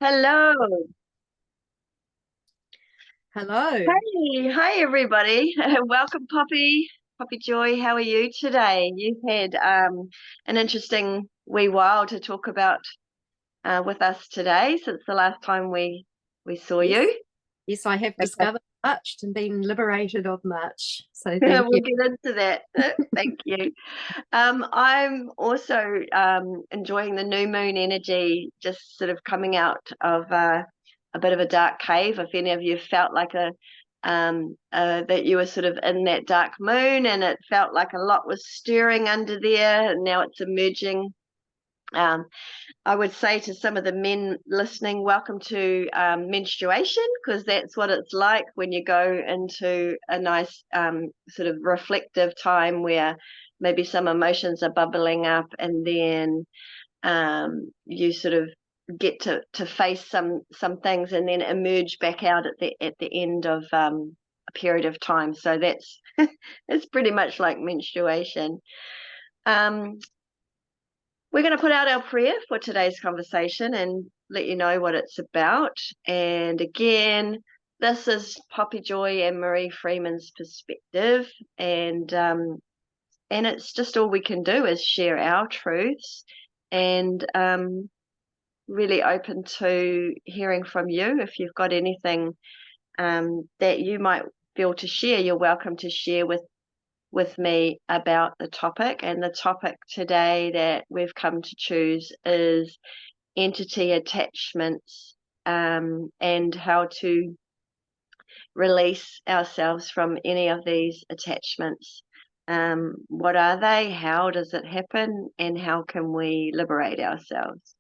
Hello. Hello. Hi everybody. Welcome, Poppy Joy. How are you today? You've had an interesting wee while to talk about with us today since the last time we saw Yes, you. yes, I have Okay. discovered much and been liberated of much. So thank We'll you. get into that. Thank you. I'm also enjoying the new moon energy, just sort of coming out of a bit of a dark cave. If any of you felt like that you were sort of in that dark moon, and it felt like a lot was stirring under there, and now it's emerging. Um, I would say to some of the men listening, welcome to menstruation, because that's what it's like when you go into a nice sort of reflective time where maybe some emotions are bubbling up, and then you sort of get to face some things and then emerge back out at the end of a period of time. So that's it's pretty much like menstruation. Um, we're going to put out our prayer for today's conversation and let you know what it's about. And again, this is Poppy Joy and Marie Freeman's perspective, and it's just all we can do is share our truths, and really open to hearing from you. If you've got anything that you might feel to share, you're welcome to share with me about the topic. And the topic today that we've come to choose is entity attachments, and how to release ourselves from any of these attachments. What are they? How does it happen? And how can we liberate ourselves?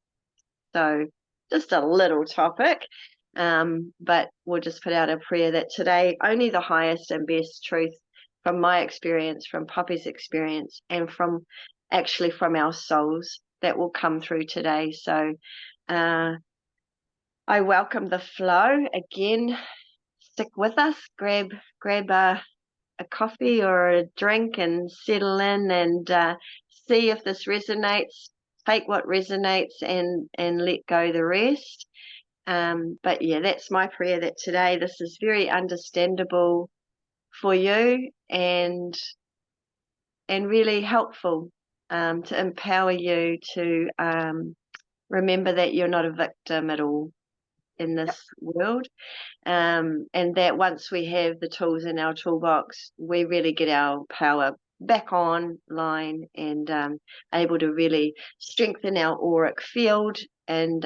So, just a little topic, but we'll just put out a prayer that today only the highest and best truth from my experience, from Poppy's experience, and from our souls that will come through today. So, uh, I welcome the flow again. Stick with us. Grab a coffee or a drink and settle in, and see if this resonates. Take what resonates and let go the rest. But yeah, that's my prayer, that today this is very understandable for you, and really helpful, to empower you to remember that you're not a victim at all in Yep. this world, and that once we have the tools in our toolbox, we really get our power back online, and able to really strengthen our auric field, and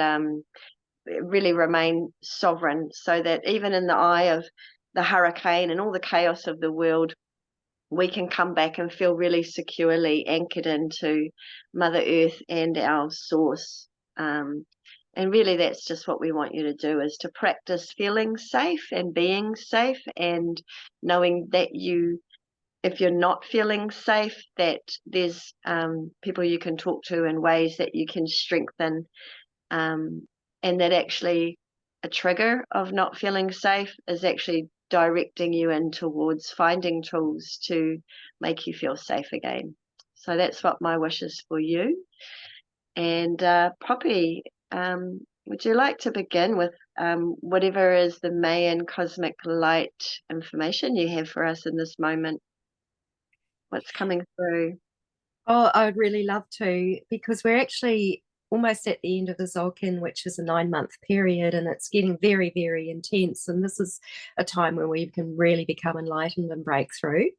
really remain sovereign, so that even in the eye of the hurricane and all the chaos of the world, we can come back and feel really securely anchored into Mother Earth and our source. And really, that's just what we want you to do, is to practice feeling safe and being safe, and knowing that if you're not feeling safe, that there's people you can talk to in ways that you can strengthen, um, and that actually a trigger of not feeling safe is actually directing you in towards finding tools to make you feel safe again. So that's what my wish is for you. And Poppy, would you like to begin with whatever is the Mayan cosmic light information you have for us in this moment? What's coming through? Oh, I would really love to because we're actually almost at the end of the Zolkin, which is a 9-month period, and it's getting very, very intense. And this is a time where we can really become enlightened and break through.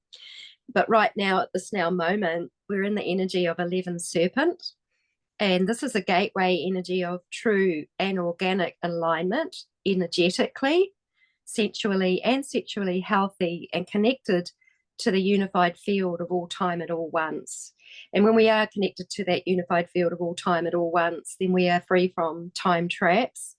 But right now, at this now moment, we're in the energy of 11 Serpent. And this is a gateway energy of true and organic alignment energetically, sensually, and sexually healthy and connected to the unified field of all time at all once. And when we are connected to that unified field of all time at all once, then we are free from time traps.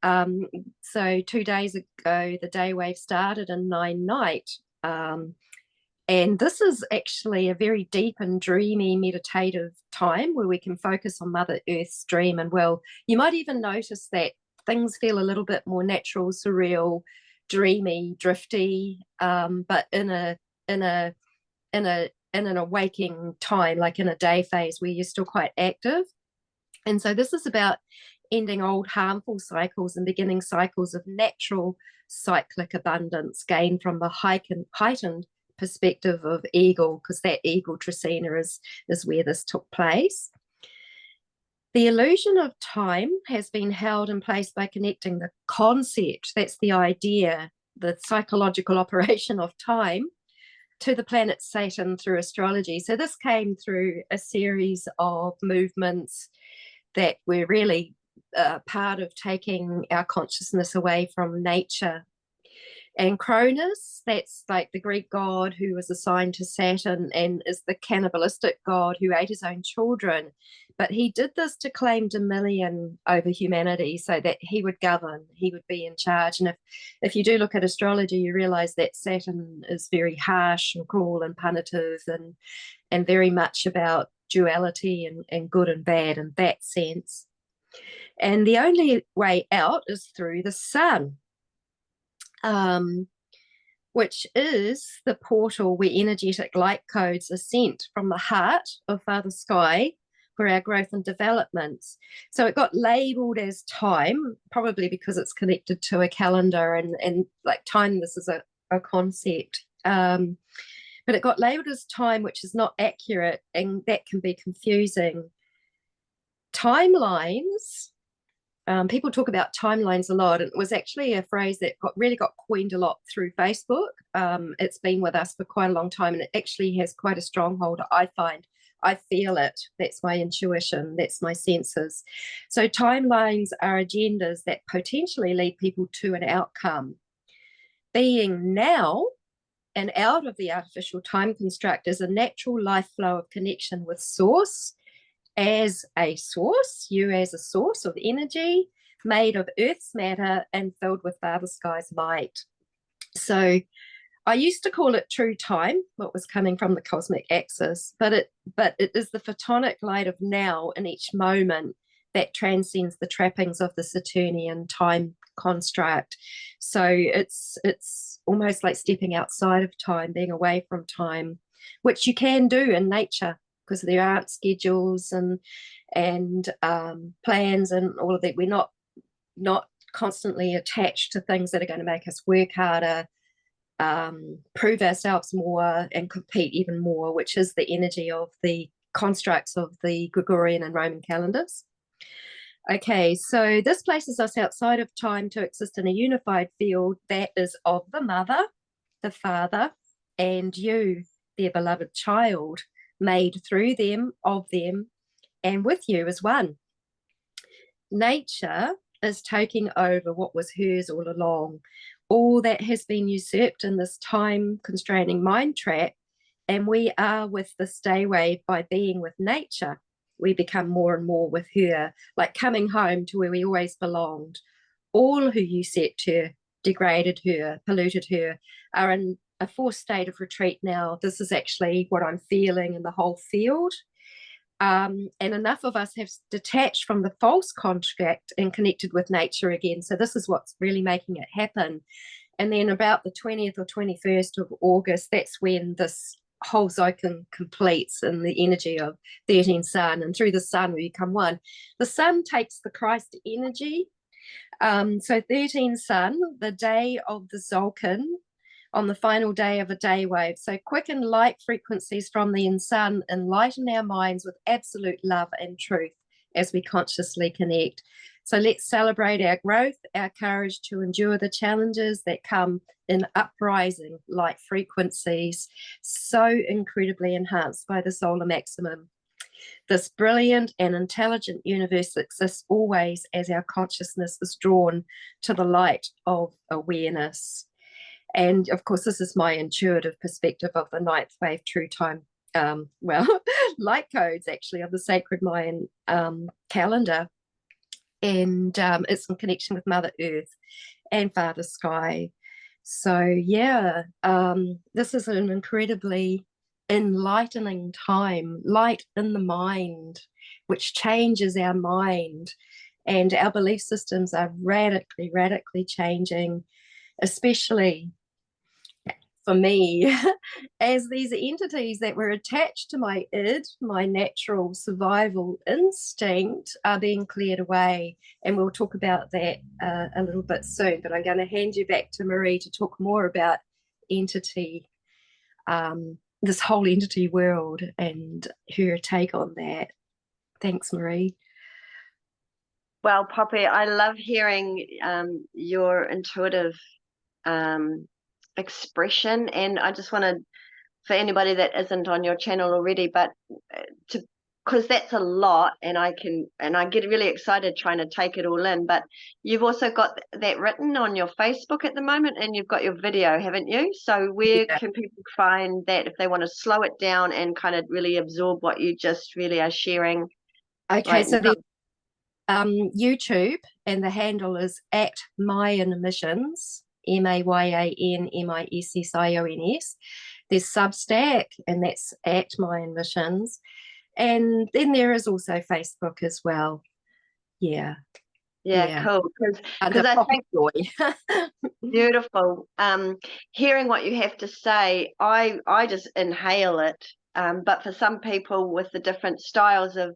Um, so 2 days ago, the day wave started in 9 night. And this is actually a very deep and dreamy meditative time where we can focus on Mother Earth's dream. And well, you might even notice that things feel a little bit more natural, surreal, dreamy, drifty, but in a in an awaking time, like in a day phase where you're still quite active. And so this is about ending old harmful cycles and beginning cycles of natural cyclic abundance gained from the heightened perspective of eagle, because that eagle Trecina is where this took place. The illusion of time has been held in place by connecting the concept, that's the idea, the psychological operation of time, to the planet Saturn through astrology. So this came through a series of movements that were really part of taking our consciousness away from nature. And Cronus, that's like the Greek god who was assigned to Saturn and is the cannibalistic god who ate his own children. But he did this to claim dominion over humanity so that he would govern, he would be in charge. And if you do look at astrology, you realize that Saturn is very harsh and cruel and punitive and very much about duality and good and bad in that sense. And the only way out is through the sun. Which is the portal where energetic light codes are sent from the heart of Father Sky for our growth and developments. So it got labeled as time, probably because it's connected to a calendar and like time, this is a concept. But it got labeled as time, which is not accurate, and that can be confusing. Timelines, people talk about timelines a lot, and it was actually a phrase that really got coined a lot through Facebook. It's been with us for quite a long time, and it actually has quite a stronghold, I find. I feel it. That's my intuition. That's my senses. So timelines are agendas that potentially lead people to an outcome. Being now and out of the artificial time construct is a natural life flow of connection with source, as a source, you as a source of energy made of Earth's matter and filled with Father Sky's light. So I used to call it true time, what was coming from the cosmic axis, but it is the photonic light of now in each moment that transcends the trappings of the Saturnian time construct. So it's almost like stepping outside of time, being away from time, which you can do in nature, because there aren't schedules and plans and all of that. We're not constantly attached to things that are going to make us work harder, prove ourselves more and compete even more, which is the energy of the constructs of the Gregorian and Roman calendars. Okay, so this places us outside of time to exist in a unified field that is of the mother, the father, and you, their beloved child, made through them, of them, and with you as one. Nature is taking over what was hers all along. All that has been usurped in this time-constraining mind trap, and we are with the stay wave by being with nature. We become more and more with her, like coming home to where we always belonged. All who usurped her, degraded her, polluted her, are in a forced state of retreat now. This is actually what I'm feeling in the whole field. And enough of us have detached from the false contract and connected with nature again. So this is what's really making it happen. And then about the 20th or 21st of August, that's when this whole Zokan completes in the energy of 13 Sun. And through the Sun, we become one. The Sun takes the Christ energy. So 13 Sun, the day of the Zolkin, on the final day of a day wave. So quicken light frequencies from the sun, enlighten our minds with absolute love and truth as we consciously connect. So let's celebrate our growth, our courage to endure the challenges that come in uprising light frequencies, so incredibly enhanced by the solar maximum. This brilliant and intelligent universe exists always as our consciousness is drawn to the light of awareness. And of course, this is my intuitive perspective of the ninth wave true time, light codes actually of the sacred Mayan calendar. And it's in connection with Mother Earth and Father Sky. So yeah, this is an incredibly enlightening time, light in the mind, which changes our mind. And our belief systems are radically changing, especially for me, as these entities that were attached to my id, my natural survival instinct, are being cleared away. And we'll talk about that a little bit soon. But I'm going to hand you back to Marie to talk more about entity, this whole entity world, and her take on that. Thanks, Marie. Well, Poppy, I love hearing your intuitive expression, and I just want to, for anybody that isn't on your channel already, but to, because that's a lot, and I get really excited trying to take it all in. But you've also got that written on your Facebook at the moment, and you've got your video, haven't you? So where Yeah. can people find that if they want to slow it down and kind of really absorb what you just really are sharing Okay, right so now? there's YouTube, and the handle is at Mayan Missions, MAYANMISSIONS. There's Substack, and that's at Mayan Missions. And then there is also Facebook as well. Yeah, Yeah, yeah. cool. Under Because I Poppy think Joy. beautiful. Hearing what you have to say, I just inhale it. But for some people with the different styles of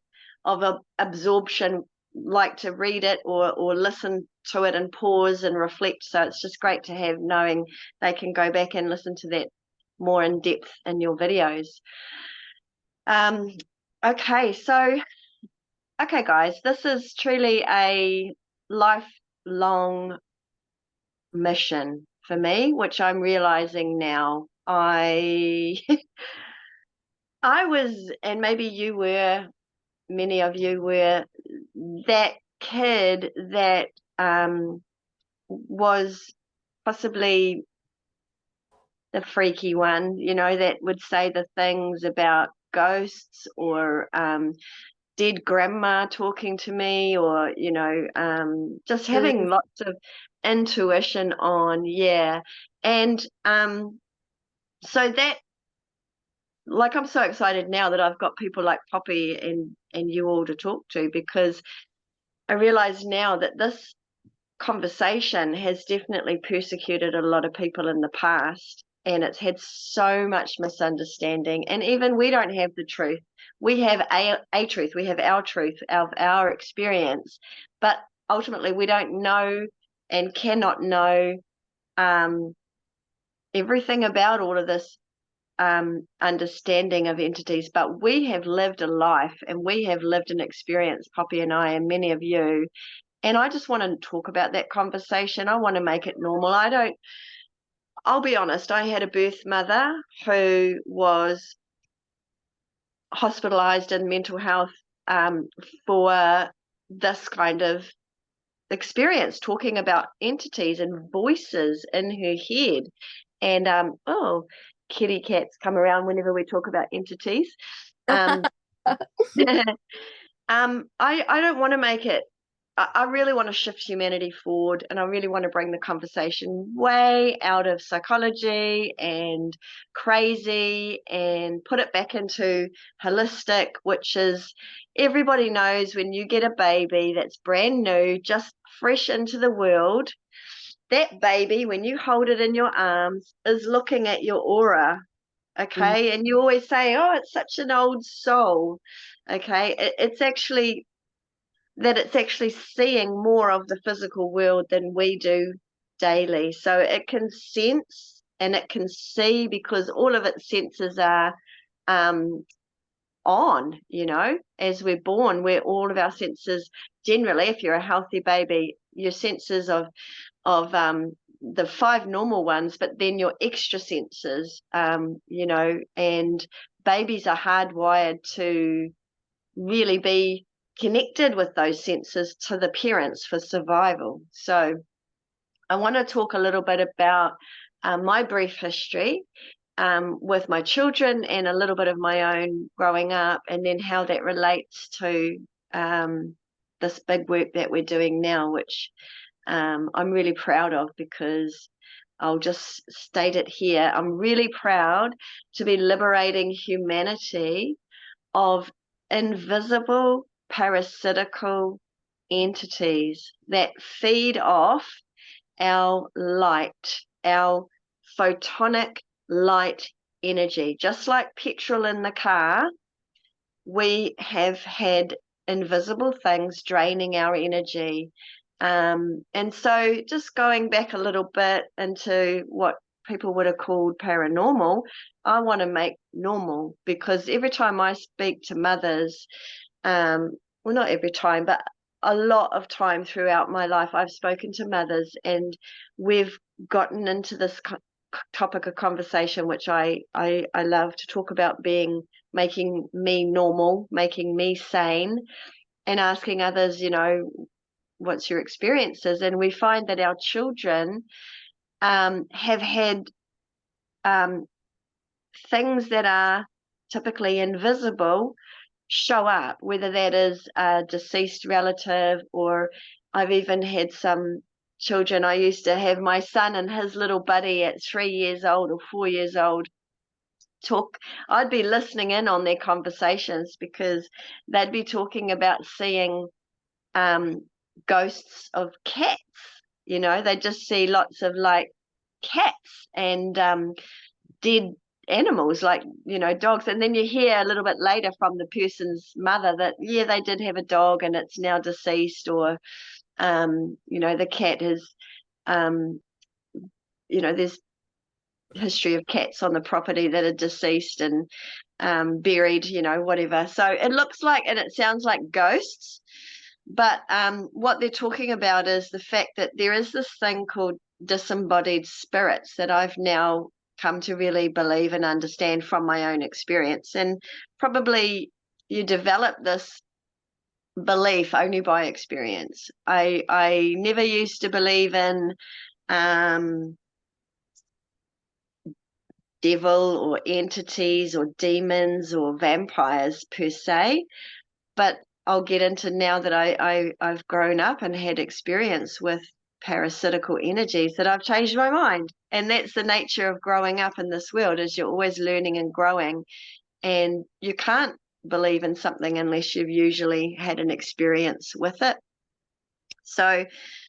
absorption, like to read it or listen to it and pause and reflect. So it's just great to have, knowing they can go back and listen to that more in depth in your videos. Um, okay, so okay, guys, this is truly a lifelong mission for me, which I'm realizing now. I was, and maybe you were, many of you were, that kid that was possibly the freaky one, that would say the things about ghosts or dead grandma talking to me, or just having lots of intuition on, yeah. And so that, like, I'm so excited now that I've got people like Poppy and you all to talk to, because I realize now that this conversation has definitely persecuted a lot of people in the past, and it's had so much misunderstanding, and even we don't have the truth. We have a truth, we have our truth of our experience, but ultimately we don't know and cannot know um, everything about all of this understanding of entities. But we have lived a life, and we have lived an experience, Poppy and I and many of you, and I just want to talk about that conversation. I want to make it normal. I'll be honest, I had a birth mother who was hospitalized in mental health for this kind of experience, talking about entities and voices in her head. And oh, kitty cats come around whenever we talk about entities. Um, I don't want to make it. I really want to shift humanity forward, and I really want to bring the conversation way out of psychology and crazy and put it back into holistic, which is, everybody knows when you get a baby that's brand new, just fresh into the world, that baby, when you hold it in your arms, is looking at your aura. Okay. And you always say, oh, it's such an old soul. Okay. It's actually seeing more of the physical world than we do daily. So it can sense and it can see, because all of its senses are um, on, as we're born, where all of our senses, generally, if you're a healthy baby, your senses of the five normal ones, but then your extra senses, and babies are hardwired to really be connected with those senses to the parents for survival. So I want to talk a little bit about my brief history with my children, and a little bit of my own growing up, and then how that relates to this big work that we're doing now, which I'm really proud of, because I'll just state it here. I'm really proud to be liberating humanity of invisible parasitical entities that feed off our light, our photonic light energy. Just like petrol in the car, we have had invisible things draining our energy. And so just going back a little bit into what people would have called paranormal, I want to make normal, because every time I speak to mothers, well, not every time, but a lot of time throughout my life, I've spoken to mothers, and we've gotten into this topic of conversation, which I love to talk about, being making me normal, making me sane, and asking others, what's your experiences? And we find that our children have had um, things that are typically invisible show up, whether that is a deceased relative, or I've even had some children. I used to have my son and his little buddy at 3 years old or 4 years old talk. I'd be listening in on their conversations, because they'd be talking about seeing ghosts of cats. They just see lots of like cats and dead animals, like dogs. And then you hear a little bit later from the person's mother that, yeah, they did have a dog and it's now deceased, or the cat is there's history of cats on the property that are deceased and buried, whatever. So it looks like, and it sounds like ghosts, but what they're talking about is the fact that there is this thing called disembodied spirits that I've now come to really believe and understand from my own experience. And probably you develop this belief only by experience. I never used to believe in devil or entities or demons or vampires per se, but I'll get into, now that I've grown up and had experience with parasitical energies, that I've changed my mind. And that's the nature of growing up in this world, is you're always learning and growing, and you can't believe in something unless you've usually had an experience with it. So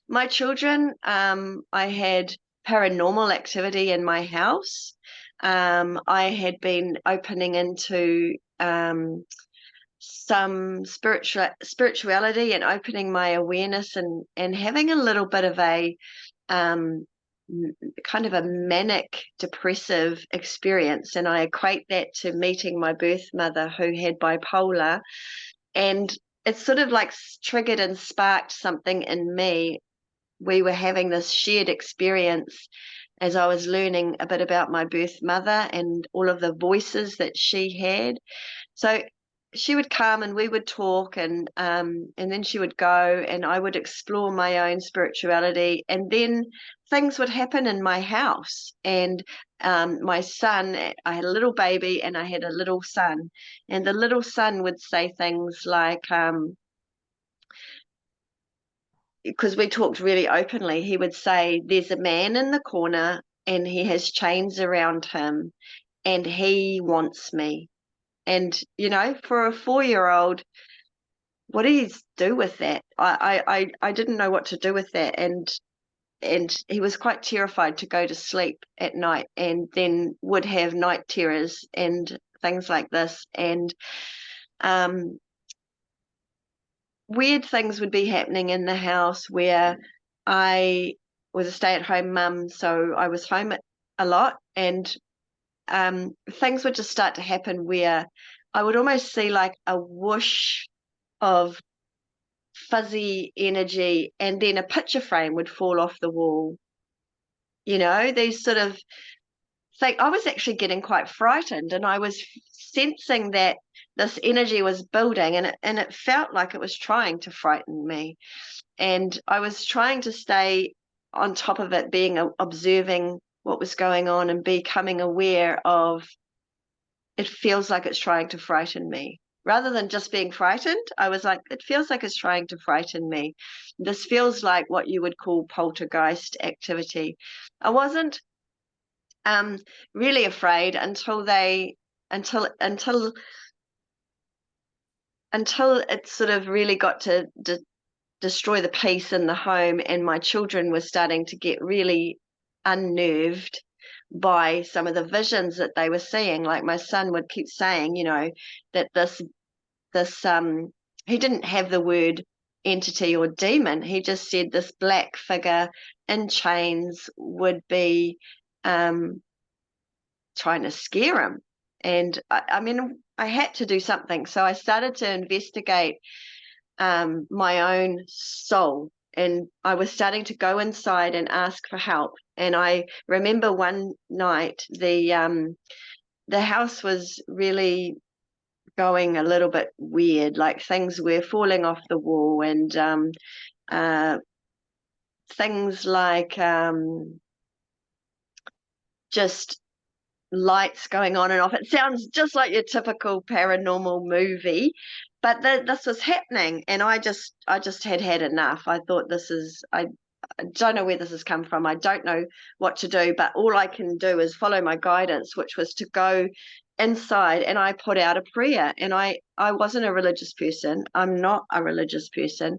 my children, I had paranormal activity in my house. I had been opening into some spirituality and opening my awareness, and having a little bit of a kind of a manic depressive experience. And I equate that to meeting my birth mother, who had bipolar, and it sort of like triggered and sparked something in me. We were having this shared experience as I was learning a bit about my birth mother and all of the voices that she had. So she would come and we would talk, and then she would go, and I would explore my own spirituality, and then things would happen in my house. And my son, I had a little baby and I had a little son, and the little son would say things like, because we talked really openly, he would say, there's a man in the corner and he has chains around him and he wants me. And, for a 4-year-old, what do you do with that? I didn't know what to do with that. And he was quite terrified to go to sleep at night, and then would have night terrors and things like this. And weird things would be happening in the house, where I was a stay-at-home mum, so I was home a lot, and things would just start to happen where I would almost see like a whoosh of fuzzy energy, and then a picture frame would fall off the wall. These sort of things. I was actually getting quite frightened, and I was sensing that this energy was building, and it felt like it was trying to frighten me. And I was trying to stay on top of it, observing what was going on and becoming aware of, it feels like it's trying to frighten me. Rather than just being frightened, I was like, it feels like it's trying to frighten me. This feels like what you would call poltergeist activity. I wasn't really afraid until it sort of really got to destroy the peace in the home, and my children were starting to get really unnerved by some of the visions that they were seeing. Like my son would keep saying, that this he didn't have the word entity or demon. He just said this black figure in chains would be trying to scare him. And I mean, I had to do something. So I started to investigate my own soul. And I was starting to go inside and ask for help. And I remember one night the house was really going a little bit weird, like things were falling off the wall, and uh, things like just lights going on and off. It sounds just like your typical paranormal movie, but this was happening, and I just had enough. I thought I don't know where this has come from. I don't know what to do, but all I can do is follow my guidance, which was to go inside, and I put out a prayer. And I wasn't a religious person. I'm not a religious person,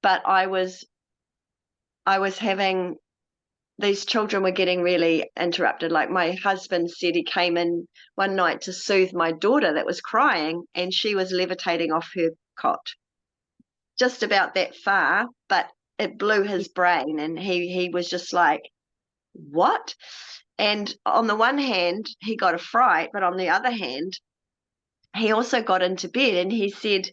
but I was having these children were getting really interrupted. Like my husband said, he came in one night to soothe my daughter that was crying, and she was levitating off her cot, just about that far, but it blew his brain, and he was just like, what? And on the one hand, he got a fright, but on the other hand, he also got into bed, and he said,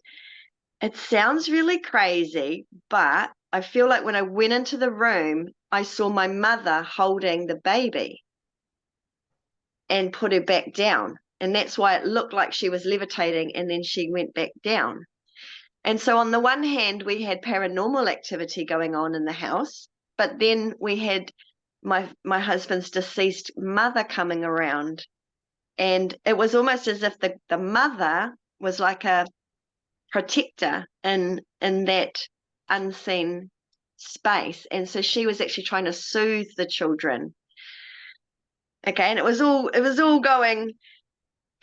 it sounds really crazy, but I feel like when I went into the room, I saw my mother holding the baby and put her back down. And that's why it looked like she was levitating, and then she went back down. And so on the one hand, we had paranormal activity going on in the house, but then we had my husband's deceased mother coming around. And it was almost as if the mother was like a protector in that unseen space. And so she was actually trying to soothe the children. Okay, and it was all going,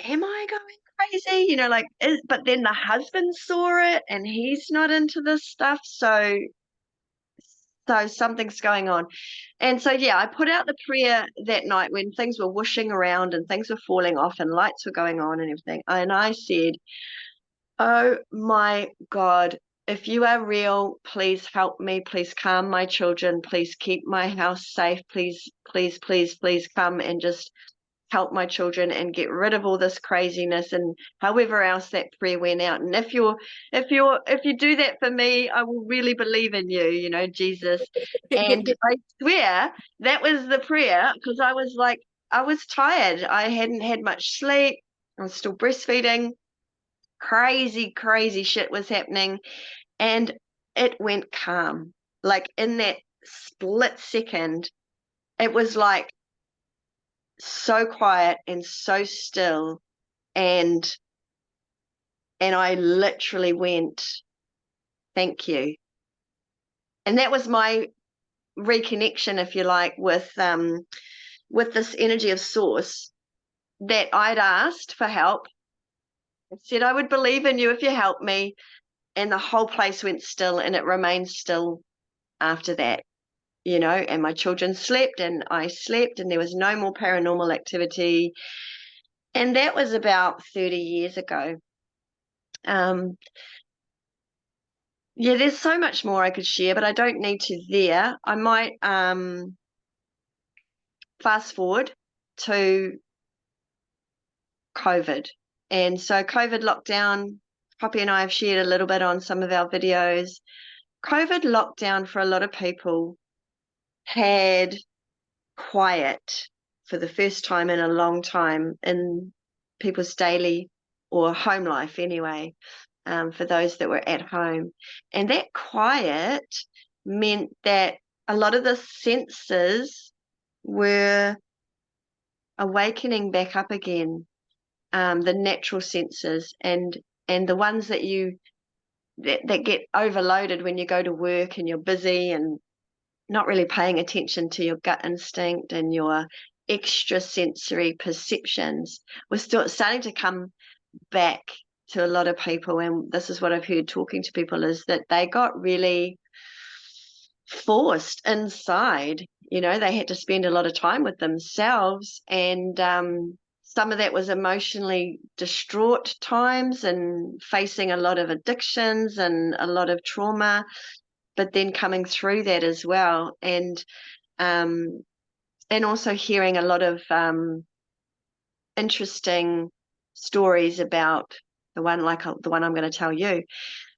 am I going crazy? But then the husband saw it, and he's not into this stuff, so something's going on. And so yeah, I put out the prayer that night when things were whooshing around and things were falling off and lights were going on and everything. And I said, oh my God, if you are real, please help me. Please calm my children. Please keep my house safe. Please, please, please, please come and just help my children and get rid of all this craziness, and however else that prayer went out. And if you do that for me, I will really believe in you, Jesus. And I swear that was the prayer, because I was like, I was tired. I hadn't had much sleep. I was still breastfeeding. Crazy, crazy shit was happening. And it went calm. Like in that split second, it was like so quiet and so still. And I literally went, thank you. And that was my reconnection, if you like, with this energy of source, that I'd asked for help. I said I would believe in you if you help me. And the whole place went still, and it remained still after that. And my children slept and I slept, and there was no more paranormal activity. And that was about 30 years ago. Yeah, there's so much more I could share, but I don't need to there. I might fast forward to COVID. And so COVID lockdown, Poppy and I have shared a little bit on some of our videos. COVID lockdown for a lot of people had quiet for the first time in a long time in people's daily or home life anyway, for those that were at home. And that quiet meant that a lot of the senses were awakening back up again, the natural senses, and the ones that get overloaded when you go to work and you're busy and not really paying attention to your gut instinct and your extrasensory perceptions, were still starting to come back to a lot of people. And this is what I've heard talking to people, is that they got really forced inside, they had to spend a lot of time with themselves, and some of that was emotionally distraught times and facing a lot of addictions and a lot of trauma, but then coming through that as well, um, and also hearing a lot of interesting stories about the one like the one I'm going to tell you,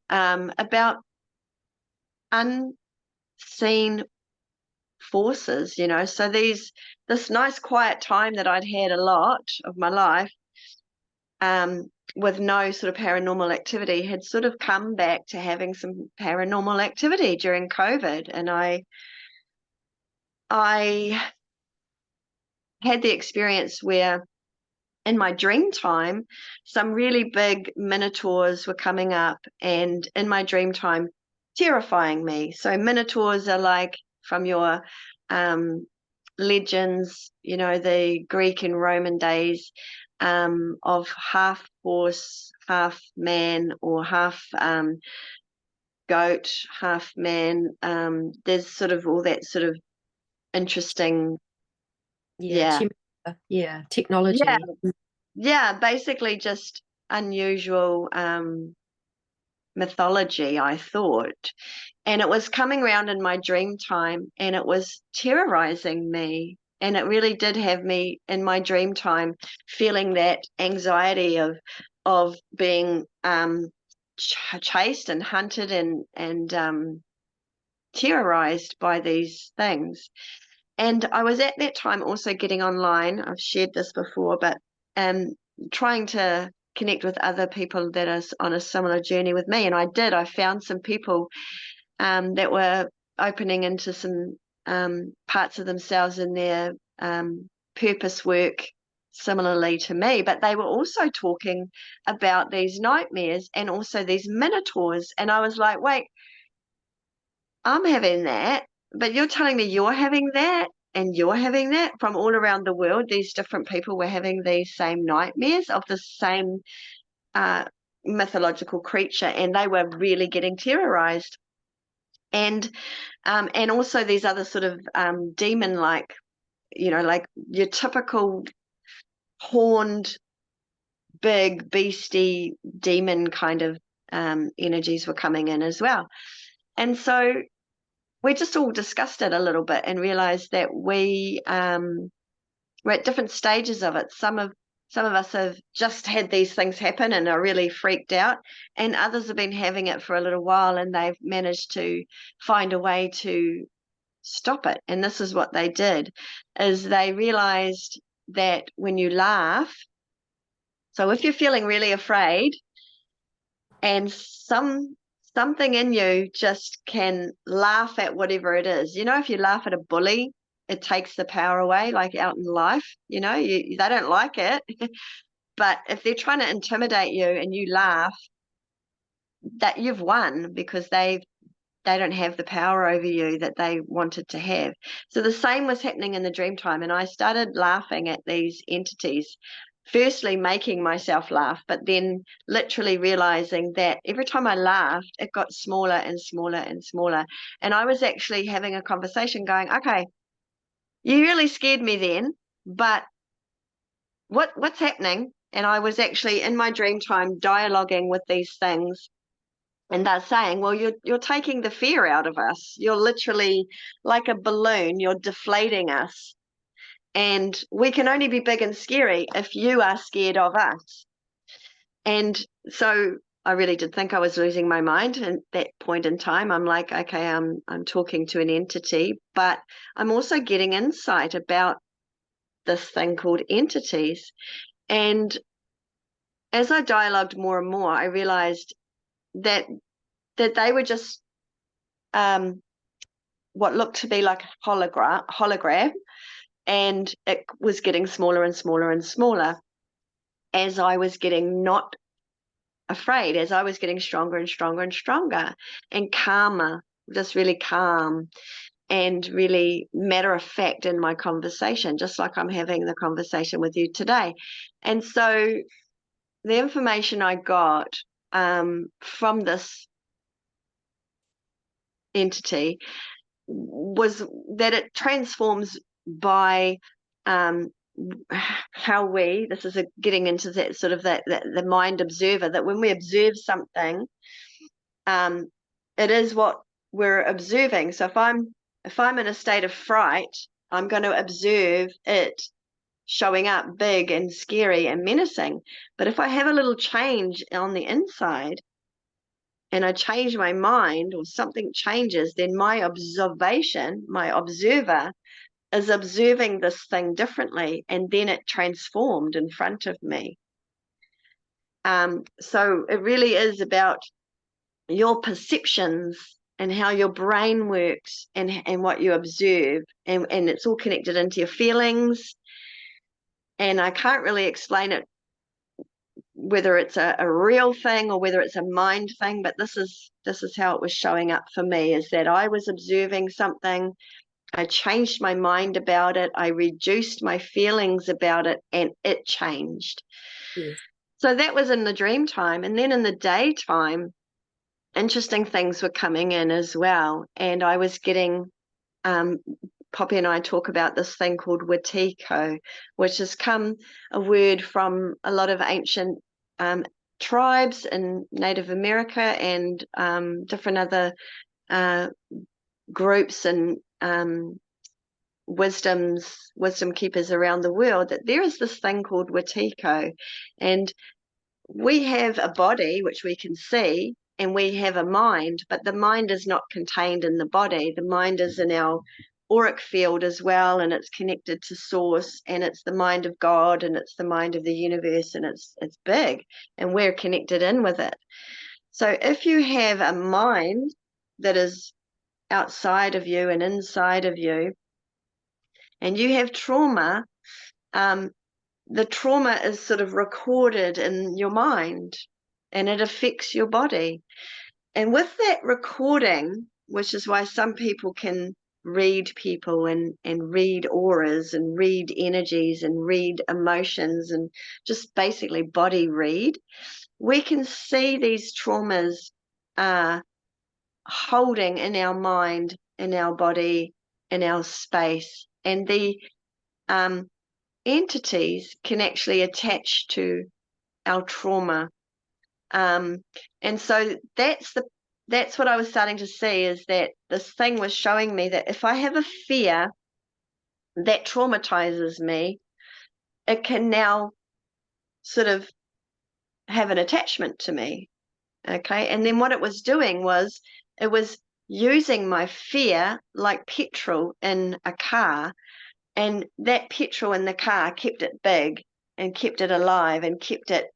about unseen forces, so this nice quiet time that I'd had a lot of my life, with no sort of paranormal activity, had sort of come back to having some paranormal activity during COVID. And I had the experience where in my dream time, some really big minotaurs were coming up, and in my dream time, terrifying me. So minotaurs are like from your legends, the Greek and Roman days, of half horse, half man, or half goat, half man. There's sort of all that sort of interesting, Yeah, yeah, yeah, yeah, technology. yeah, basically just unusual mythology, I thought. And it was coming around in my dream time, and it was terrorizing me. And it really did have me in my dream time feeling that anxiety of being chased and hunted and terrorized by these things. And I was at that time also getting online. I've shared this before, but um, trying to connect with other people that are on a similar journey with me. And I did. I found some people that were opening into some parts of themselves in their purpose work similarly to me, but they were also talking about these nightmares and also these minotaurs. And I was like, wait, I'm having that, but you're telling me you're having that and you're having that from all around the world. These different people were having these same nightmares of the same uh, mythological creature, and they were really getting terrorized. And also these other sort of demon-like, like your typical horned, big, beastie demon kind of energies were coming in as well. And so we just all discussed it a little bit and realized that we're at different stages of it. Some of us have just had these things happen and are really freaked out, and others have been having it for a little while and they've managed to find a way to stop it. And this is what they did, is they realized that when you laugh, so if you're feeling really afraid and something in you just can laugh at whatever it is. If you laugh at a bully, it takes the power away, like out in life, they don't like it. But if they're trying to intimidate you and you laugh, that you've won, because they don't have the power over you that they wanted to have. So the same was happening in the dream time. And I started laughing at these entities, firstly making myself laugh, but then literally realizing that every time I laughed, it got smaller and smaller and smaller. And I was actually having a conversation going, okay, you really scared me then, but what's happening? And I was actually in my dream time dialoguing with these things, and they're saying, well, you're taking the fear out of us. You're literally like a balloon. You're deflating us. And we can only be big and scary if you are scared of us. And so I really did think I was losing my mind at that point in time. I'm like, okay, I'm talking to an entity, but I'm also getting insight about this thing called entities. And as I dialogued more and more, I realized that they were just what looked to be like a hologram, and it was getting smaller and smaller and smaller as I was getting not afraid, as I was getting stronger and stronger and stronger and calmer, just really calm and really matter of fact in my conversation, just like I'm having the conversation with you today. And so the information I got from this entity was that it transforms by how this is getting into that sort of that the mind observer, that when we observe something, it is what we're observing. So if I'm in a state of fright, I'm going to observe it showing up big and scary and menacing. But if I have a little change on the inside and I change my mind, or something changes, then my observation, my observer, is observing this thing differently, and then it transformed in front of me. So it really is about your perceptions and how your brain works, and what you observe, and it's all connected into your feelings. And I can't really explain it, whether it's a real thing or whether it's a mind thing, but this is how it was showing up for me, is that I was observing something, I changed my mind about it, I reduced my feelings about it, and it changed. Yes. So that was in the dream time. And then in the daytime, interesting things were coming in as well. And I was getting, Poppy and I talk about this thing called Watiko, which has come a word from a lot of ancient tribes in Native America, and different other groups and wisdom keepers around the world, that there is this thing called Watiko. And we have a body which we can see, and we have a mind, but the mind is not contained in the body. The mind is in our auric field as well, and it's connected to source, and it's the mind of God, and it's the mind of the universe, and it's big, and we're connected in with it. So if you have a mind that is outside of you and inside of you, and you have trauma, the trauma is sort of recorded in your mind, and it affects your body. And with that recording, which is why some people can read people, and read auras, and read energies, and read emotions, and just basically body read, we can see these traumas holding in our mind, in our body, in our space. And the entities can actually attach to our trauma. And so that's what I was starting to see, is that this thing was showing me that if I have a fear that traumatizes me, it can now sort of have an attachment to me. Okay. And then what it was doing was, it was using my fear like petrol in a car, and that petrol in the car kept it big, and kept it alive, and kept it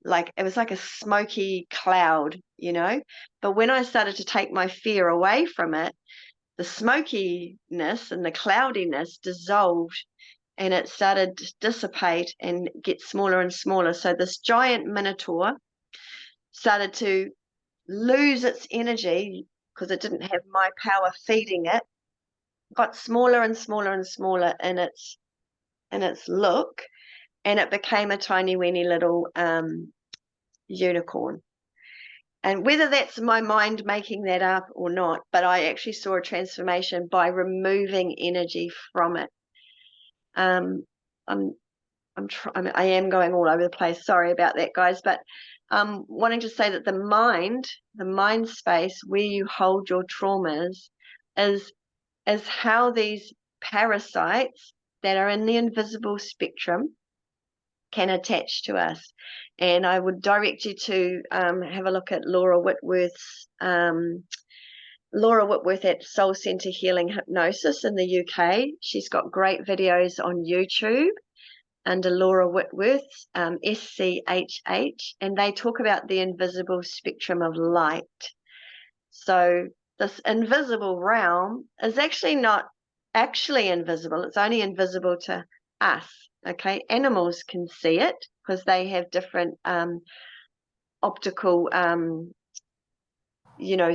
like, it was like a smoky cloud, But when I started to take my fear away from it, the smokiness and the cloudiness dissolved, and it started to dissipate and get smaller and smaller. So this giant minotaur started to lose its energy, because it didn't have my power feeding it, got smaller and smaller and smaller in its look, and it became a tiny weeny little unicorn. And whether that's my mind making that up or not, but I actually saw a transformation by removing energy from it. I'm I am going all over the place. Sorry about that, guys. But wanting to say that the mind space where you hold your traumas, is how these parasites that are in the invisible spectrum can attach to us. And I would direct you to have a look at Laura Whitworth's at Soul Center Healing Hypnosis in the UK. She's got great videos on YouTube under Laura Whitworth, SCHH, and they talk about the invisible spectrum of light. So this invisible realm is actually not actually invisible. It's only invisible to us. Okay, animals can see it because they have different optical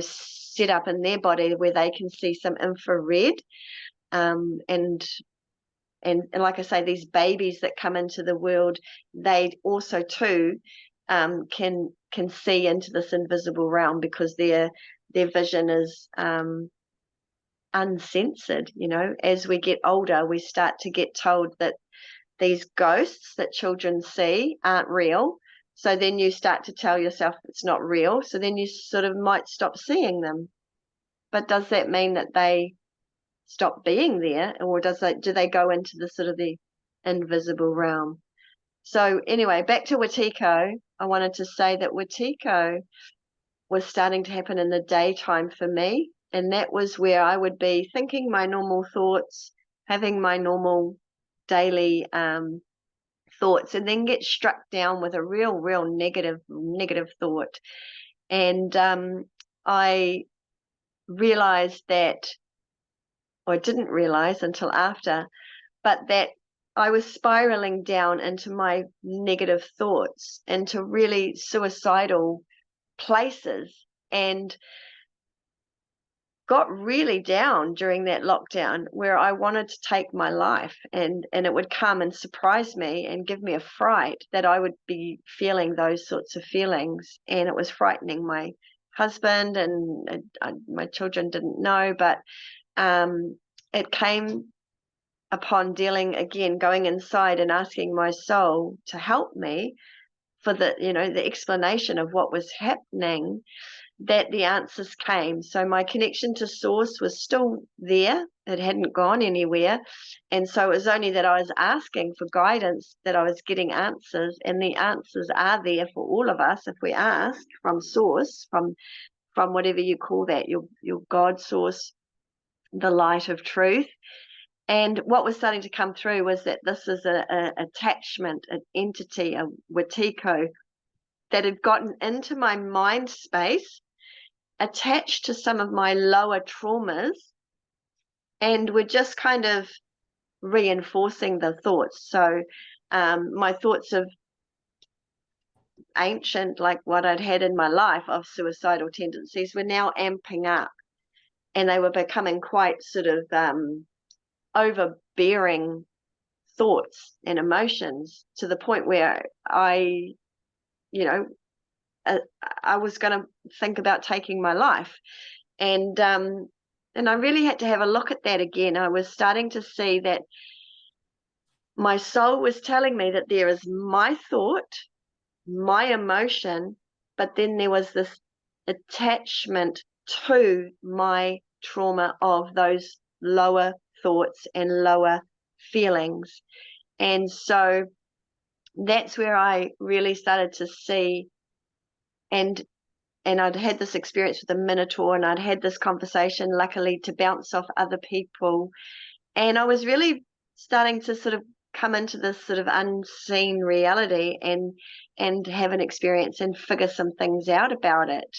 set up in their body, where they can see some infrared, and like I say, these babies that come into the world, they also too can see into this invisible realm, because their vision is uncensored. As we get older, we start to get told that these ghosts that children see aren't real. So then you start to tell yourself it's not real. So then you sort of might stop seeing them. But does that mean that they stop being there, or do they go into the sort of the invisible realm? So anyway, back to Watiko. I wanted to say that Watiko was starting to happen in the daytime for me. And that was where I would be thinking my normal thoughts, having my normal daily thoughts, and then get struck down with a real negative thought. And I realized that, or I didn't realize until after, but that I was spiraling down into my negative thoughts, into really suicidal places, and got really down during that lockdown where I wanted to take my life, and it would come and surprise me and give me a fright that I would be feeling those sorts of feelings. And it was frightening my husband, and my children didn't know, but it came upon going inside and asking my soul to help me for the explanation of what was happening, that the answers came. So my connection to source was still there. It hadn't gone anywhere. And so it was only that I was asking for guidance that I was getting answers, and the answers are there for all of us if we ask from source, from whatever you call that, your God source, the light of truth. And what was starting to come through was that this is a attachment, an entity, a Watiko, that had gotten into my mind space, attached to some of my lower traumas, and were just kind of reinforcing the thoughts. So my thoughts of ancient, like what I'd had in my life of suicidal tendencies, were now amping up, and they were becoming quite sort of overbearing thoughts and emotions, to the point where I was going to think about taking my life. And I really had to have a look at that again. I was starting to see that my soul was telling me that there is my thought, my emotion, but then there was this attachment to my trauma of those lower thoughts and lower feelings. And so that's where I really started to see, and I'd had this experience with the Minotaur, and I'd had this conversation, luckily, to bounce off other people. And I was really starting to sort of come into this sort of unseen reality, and have an experience and figure some things out about it.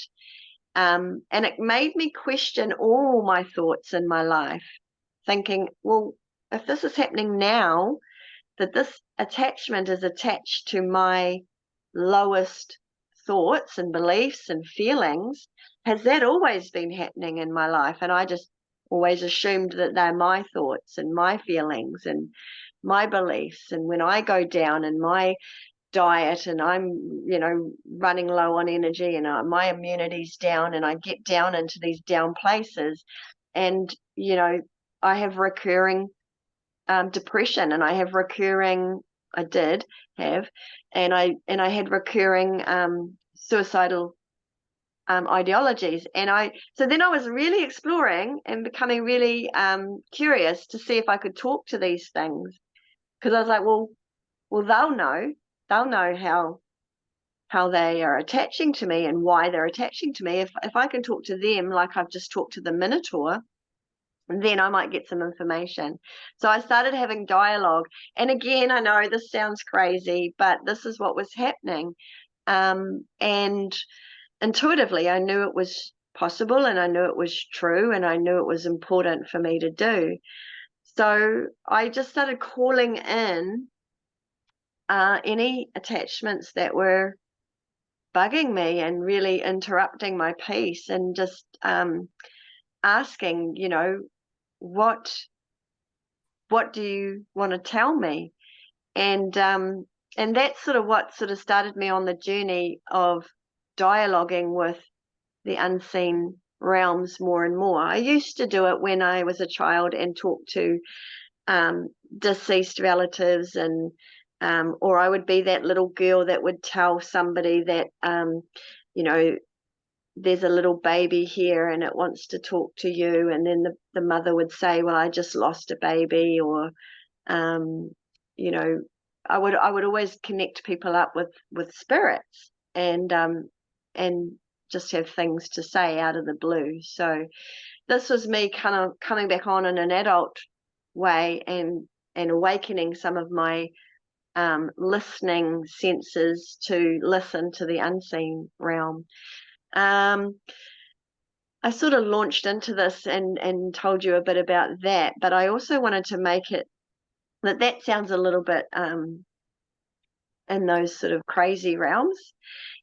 And it made me question all my thoughts in my life, thinking, well, if this is happening now, that this attachment is attached to my lowest thoughts and beliefs and feelings, has that always been happening in my life? And I just always assumed that they're my thoughts and my feelings and my beliefs. And when I go down in my diet, and I'm running low on energy, and my immunity's down, and I get down into these down places, and I have recurring depression, and I did have, and I had recurring suicidal ideologies. And so then I was really exploring and becoming really curious to see if I could talk to these things, because I was like, well, they'll know how they are attaching to me and why they're attaching to me. If I can talk to them like I've just talked to the Minotaur, then I might get some information. So I started having dialogue. And again, I know this sounds crazy, but this is what was happening. And intuitively, I knew it was possible, and I knew it was true, and I knew it was important for me to do. So I just started calling in any attachments that were bugging me and really interrupting my peace, and just asking, what do you want to tell me? And that's sort of what sort of started me on the journey of dialoguing with the unseen realms more and more. I used to do it when I was a child and talk to deceased relatives, and or I would be that little girl that would tell somebody that you know, there's a little baby here and it wants to talk to you, and then the mother would say, well, I just lost a baby, or um, you know, I would always connect people up with spirits, and just have things to say out of the blue. So this was me kind of coming back on in an adult way, and awakening some of my listening senses to listen to the unseen realm. I sort of launched into this and told you a bit about that, but I also wanted to make it that sounds a little bit in those sort of crazy realms.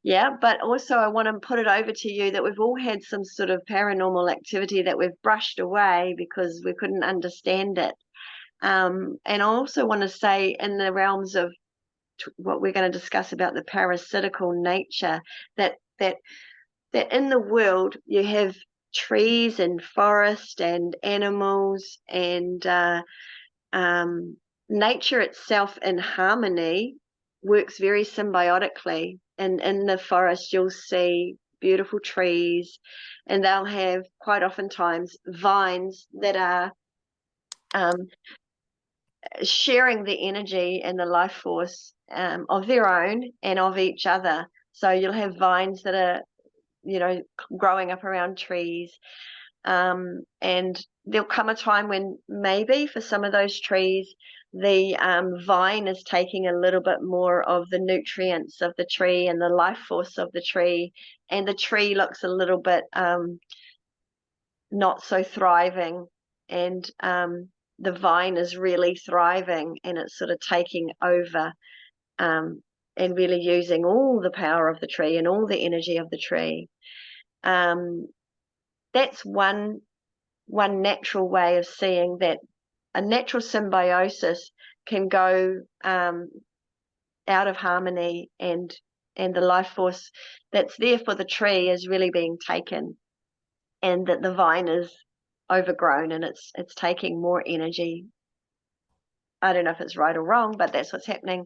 Yeah, but also I want to put it over to you that we've all had some sort of paranormal activity that we've brushed away because we couldn't understand it. And I also want to say, in the realms of what we're going to discuss about the parasitical nature, that in the world you have trees and forest and animals and nature itself in harmony works very symbiotically. And in the forest, you'll see beautiful trees, and they'll have quite oftentimes vines that are sharing the energy and the life force of their own and of each other. So you'll have vines that are, growing up around trees. And there'll come a time when maybe for some of those trees, the vine is taking a little bit more of the nutrients of the tree and the life force of the tree, and the tree looks a little bit not so thriving, and the vine is really thriving, and it's sort of taking over, and really using all the power of the tree and all the energy of the tree. That's one natural way of seeing that a natural symbiosis can go out of harmony, and the life force that's there for the tree is really being taken, and that the vine is overgrown and it's taking more energy. I don't know if it's right or wrong, but that's what's happening.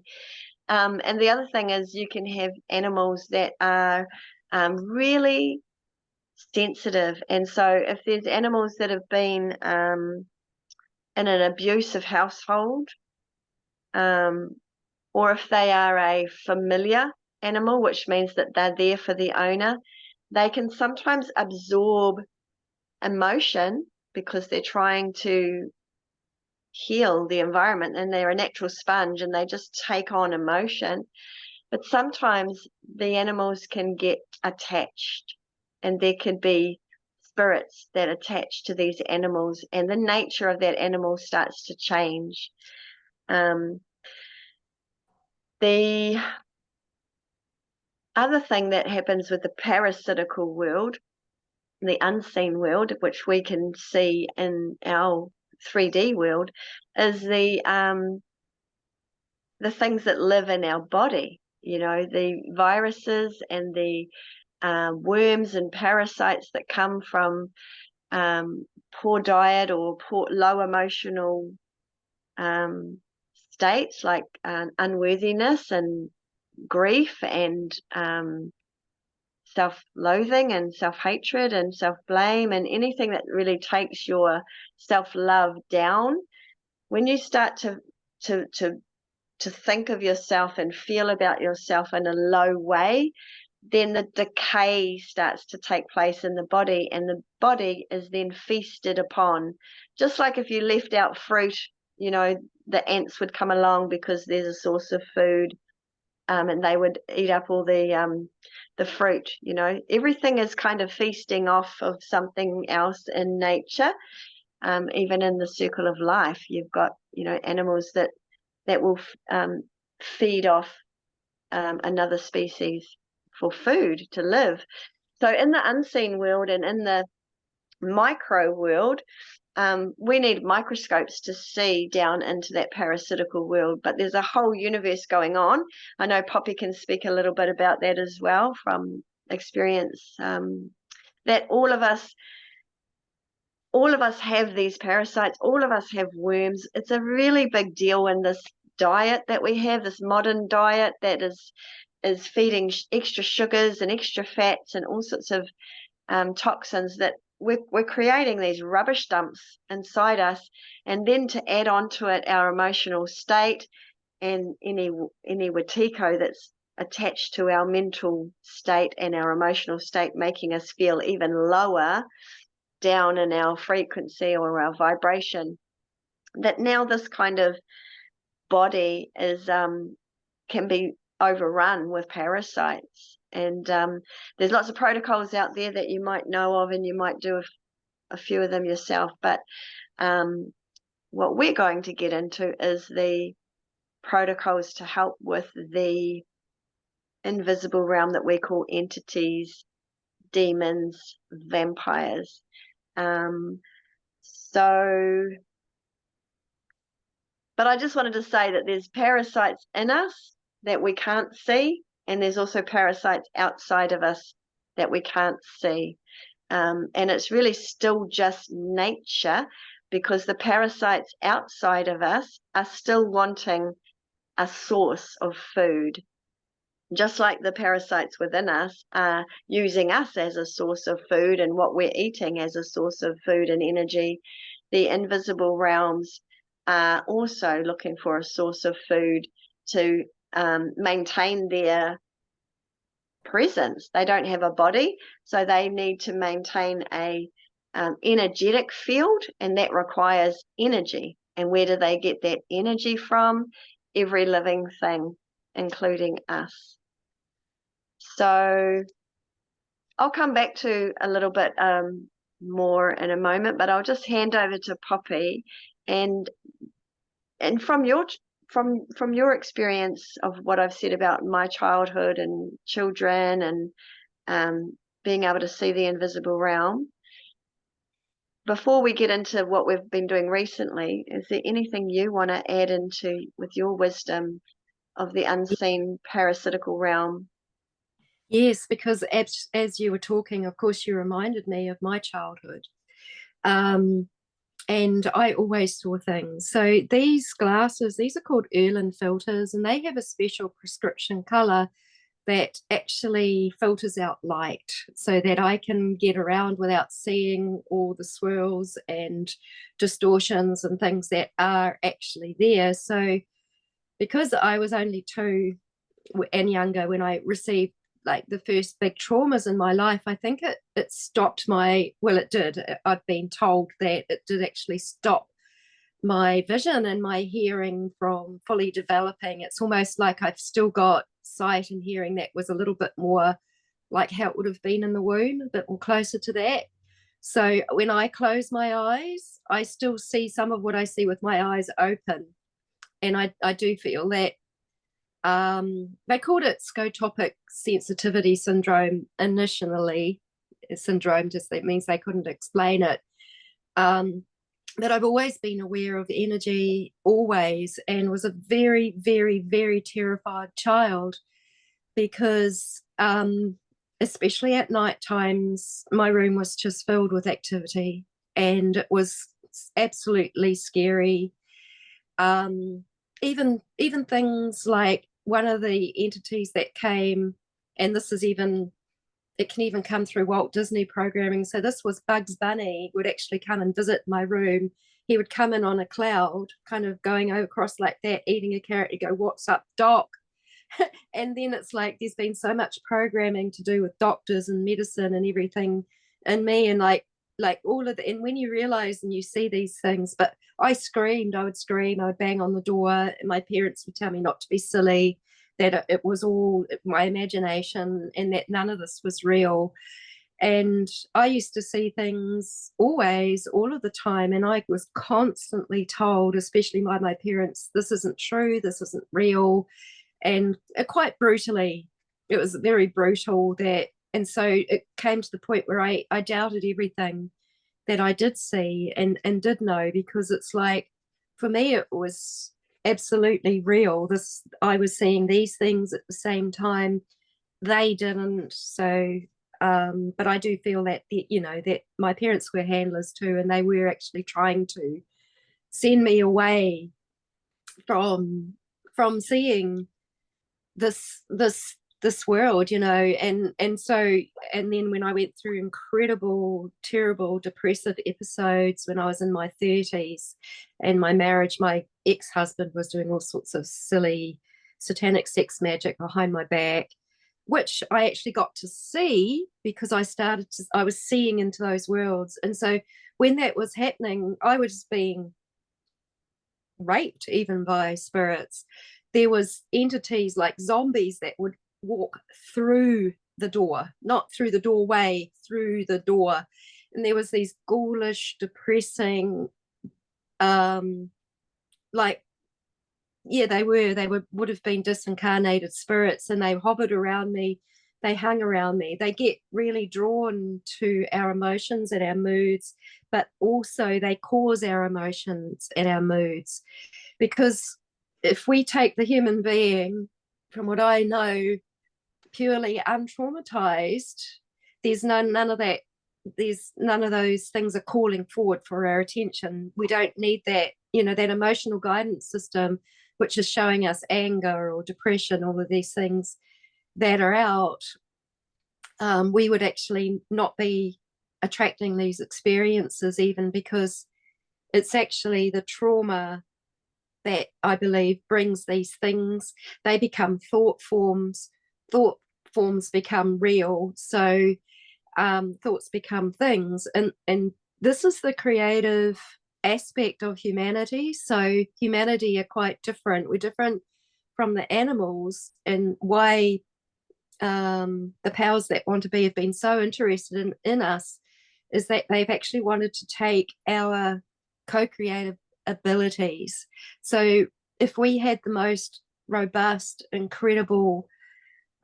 And the other thing is, you can have animals that are really sensitive. And so if there's animals that have been in an abusive household, or if they are a familiar animal, which means that they're there for the owner, they can sometimes absorb emotion because they're trying to heal the environment, and they're a natural sponge and they just take on emotion. But sometimes the animals can get attached, and there could be spirits that attach to these animals, and the nature of that animal starts to change. The other thing that happens with the parasitical world, the unseen world, which we can see in our 3D world, is the things that live in our body. The viruses and the worms and parasites that come from poor diet or low emotional states, like unworthiness and grief and self-loathing and self-hatred and self-blame, and anything that really takes your self-love down. When you start to think of yourself and feel about yourself in a low way, then the decay starts to take place in the body, and the body is then feasted upon. Just like if you left out fruit, the ants would come along because there's a source of food, and they would eat up all the fruit. Everything is kind of feasting off of something else in nature. Even in the circle of life, you've got animals that will feed off another species for food to live. So in the unseen world and in the micro world, we need microscopes to see down into that parasitical world, but there's a whole universe going on. I know Poppy can speak a little bit about that as well from experience that all of us have these parasites, all of us have worms. It's a really big deal in this diet that we have, this modern diet that is feeding extra sugars and extra fats and all sorts of toxins, that we're creating these rubbish dumps inside us. And then to add on to it our emotional state and any watiko that's attached to our mental state and our emotional state, making us feel even lower down in our frequency or our vibration, that now this kind of body is can be overrun with parasites. And there's lots of protocols out there that you might know of, and you might do a few of them yourself. But what we're going to get into is the protocols to help with the invisible realm that we call entities, demons, vampires. But I just wanted to say that there's parasites in us that we can't see, and there's also parasites outside of us that we can't see. And it's really still just nature, because the parasites outside of us are still wanting a source of food. Just like the parasites within us are using us as a source of food and what we're eating as a source of food and energy, the invisible realms are also looking for a source of food to maintain their presence. They don't have a body, so they need to maintain a energetic field, and that requires energy. And where do they get that energy from? Every living thing, including us. So I'll come back to a little bit more in a moment, but I'll just hand over to Poppy, and from your experience of what I've said about my childhood and children and being able to see the invisible realm. Before we get into what we've been doing recently, is there anything you want to add into with your wisdom of the unseen parasitical realm? Yes, because as you were talking, of course, you reminded me of my childhood. And I always saw things. So these glasses, these are called Erlen filters, and they have a special prescription color that actually filters out light so that I can get around without seeing all the swirls and distortions and things that are actually there. So because I was only 2 and younger when I received like the first big traumas in my life, I think it stopped it did. I've been told that it did actually stop my vision and my hearing from fully developing. It's almost like I've still got sight and hearing that was a little bit more like how it would have been in the womb, a bit more closer to that. So when I close my eyes, I still see some of what I see with my eyes open. And I do feel that they called it scotopic sensitivity syndrome initially. Syndrome just that means they couldn't explain it. But I've always been aware of energy, always, and was a very, very, very terrified child because, especially at night times, my room was just filled with activity, and it was absolutely scary. Even things like one of the entities that came, and this is even, it can even come through Walt Disney programming. So this was Bugs Bunny would actually come and visit my room. He would come in on a cloud, kind of going across like that, eating a carrot. He'd go, "What's up, Doc?" And then it's like there's been so much programming to do with doctors and medicine and everything in me, and like all of the, and when you realize and you see these things, but I screamed, I would scream, I would bang on the door, and my parents would tell me not to be silly, that it was all my imagination and that none of this was real. And I used to see things always, all of the time, and I was constantly told, especially by my parents, this isn't true, this isn't real. And quite brutally, it was very brutal. That, and so it came to the point where I doubted everything that I did see and did know, because it's like, for me it was absolutely real. I was seeing these things at the same time they didn't. So But I do feel that that my parents were handlers too, and they were actually trying to send me away from seeing this world, and so, and then when I went through incredible, terrible, depressive episodes when I was in my 30s, and my marriage, my ex-husband was doing all sorts of silly satanic sex magic behind my back, which I actually got to see because I was seeing into those worlds. And so when that was happening, I was being raped even by spirits. There was entities like zombies that would walk through the door, not through the doorway, through the door. And there was these ghoulish, depressing, like, yeah, they would have been disincarnated spirits, and they hovered around me. They hung around me. They get really drawn to our emotions and our moods, but also they cause our emotions and our moods. Because if we take the human being, from what I know, purely untraumatized, there's none of that. There's none of those things are calling forward for our attention. We don't need that, that emotional guidance system, which is showing us anger or depression, all of these things that are out. We would actually not be attracting these experiences, even because it's actually the trauma that I believe brings these things. They become thought forms. Thought forms become real. So thoughts become things. And this is the creative aspect of humanity. So humanity are quite different. We're different from the animals, and why the powers that want to be have been so interested in us is that they've actually wanted to take our co-creative abilities. So if we had the most robust, incredible,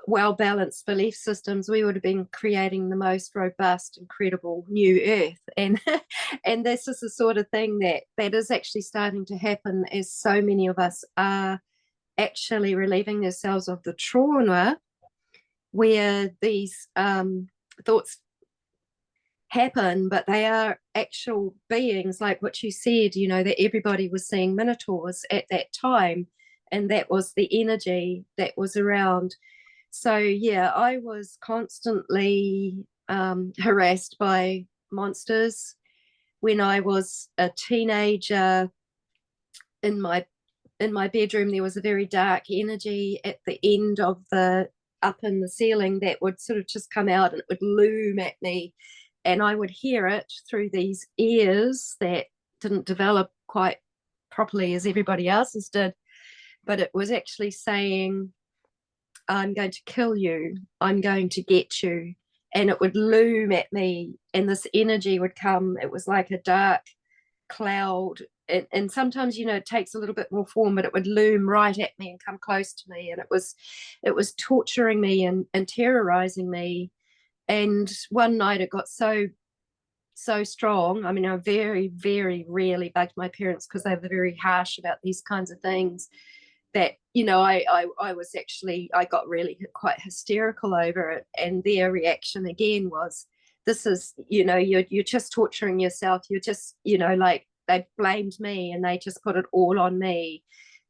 well-balanced belief systems, we would have been creating the most robust, incredible new earth. And and this is the sort of thing that is actually starting to happen, as so many of us are actually relieving themselves of the trauma where these thoughts happen, but they are actual beings, like what you said, that everybody was seeing minotaurs at that time, and that was the energy that was around. So yeah, I was constantly harassed by monsters when I was a teenager. In my bedroom, there was a very dark energy at the end of the up in the ceiling that would sort of just come out, and it would loom at me, and I would hear it through these ears that didn't develop quite properly as everybody else's did, but it was actually saying, I'm going to kill you, I'm going to get you. And it would loom at me, and this energy would come. It was like a dark cloud, and sometimes it takes a little bit more form, but it would loom right at me and come close to me, and it was torturing me and terrorizing me. And one night it got so strong. I mean, I very, very rarely bugged my parents because they were very harsh about these kinds of things, that I was actually, I got really quite hysterical over it. And their reaction again was, this is, you're just torturing yourself. You're just, like, they blamed me, and they just put it all on me,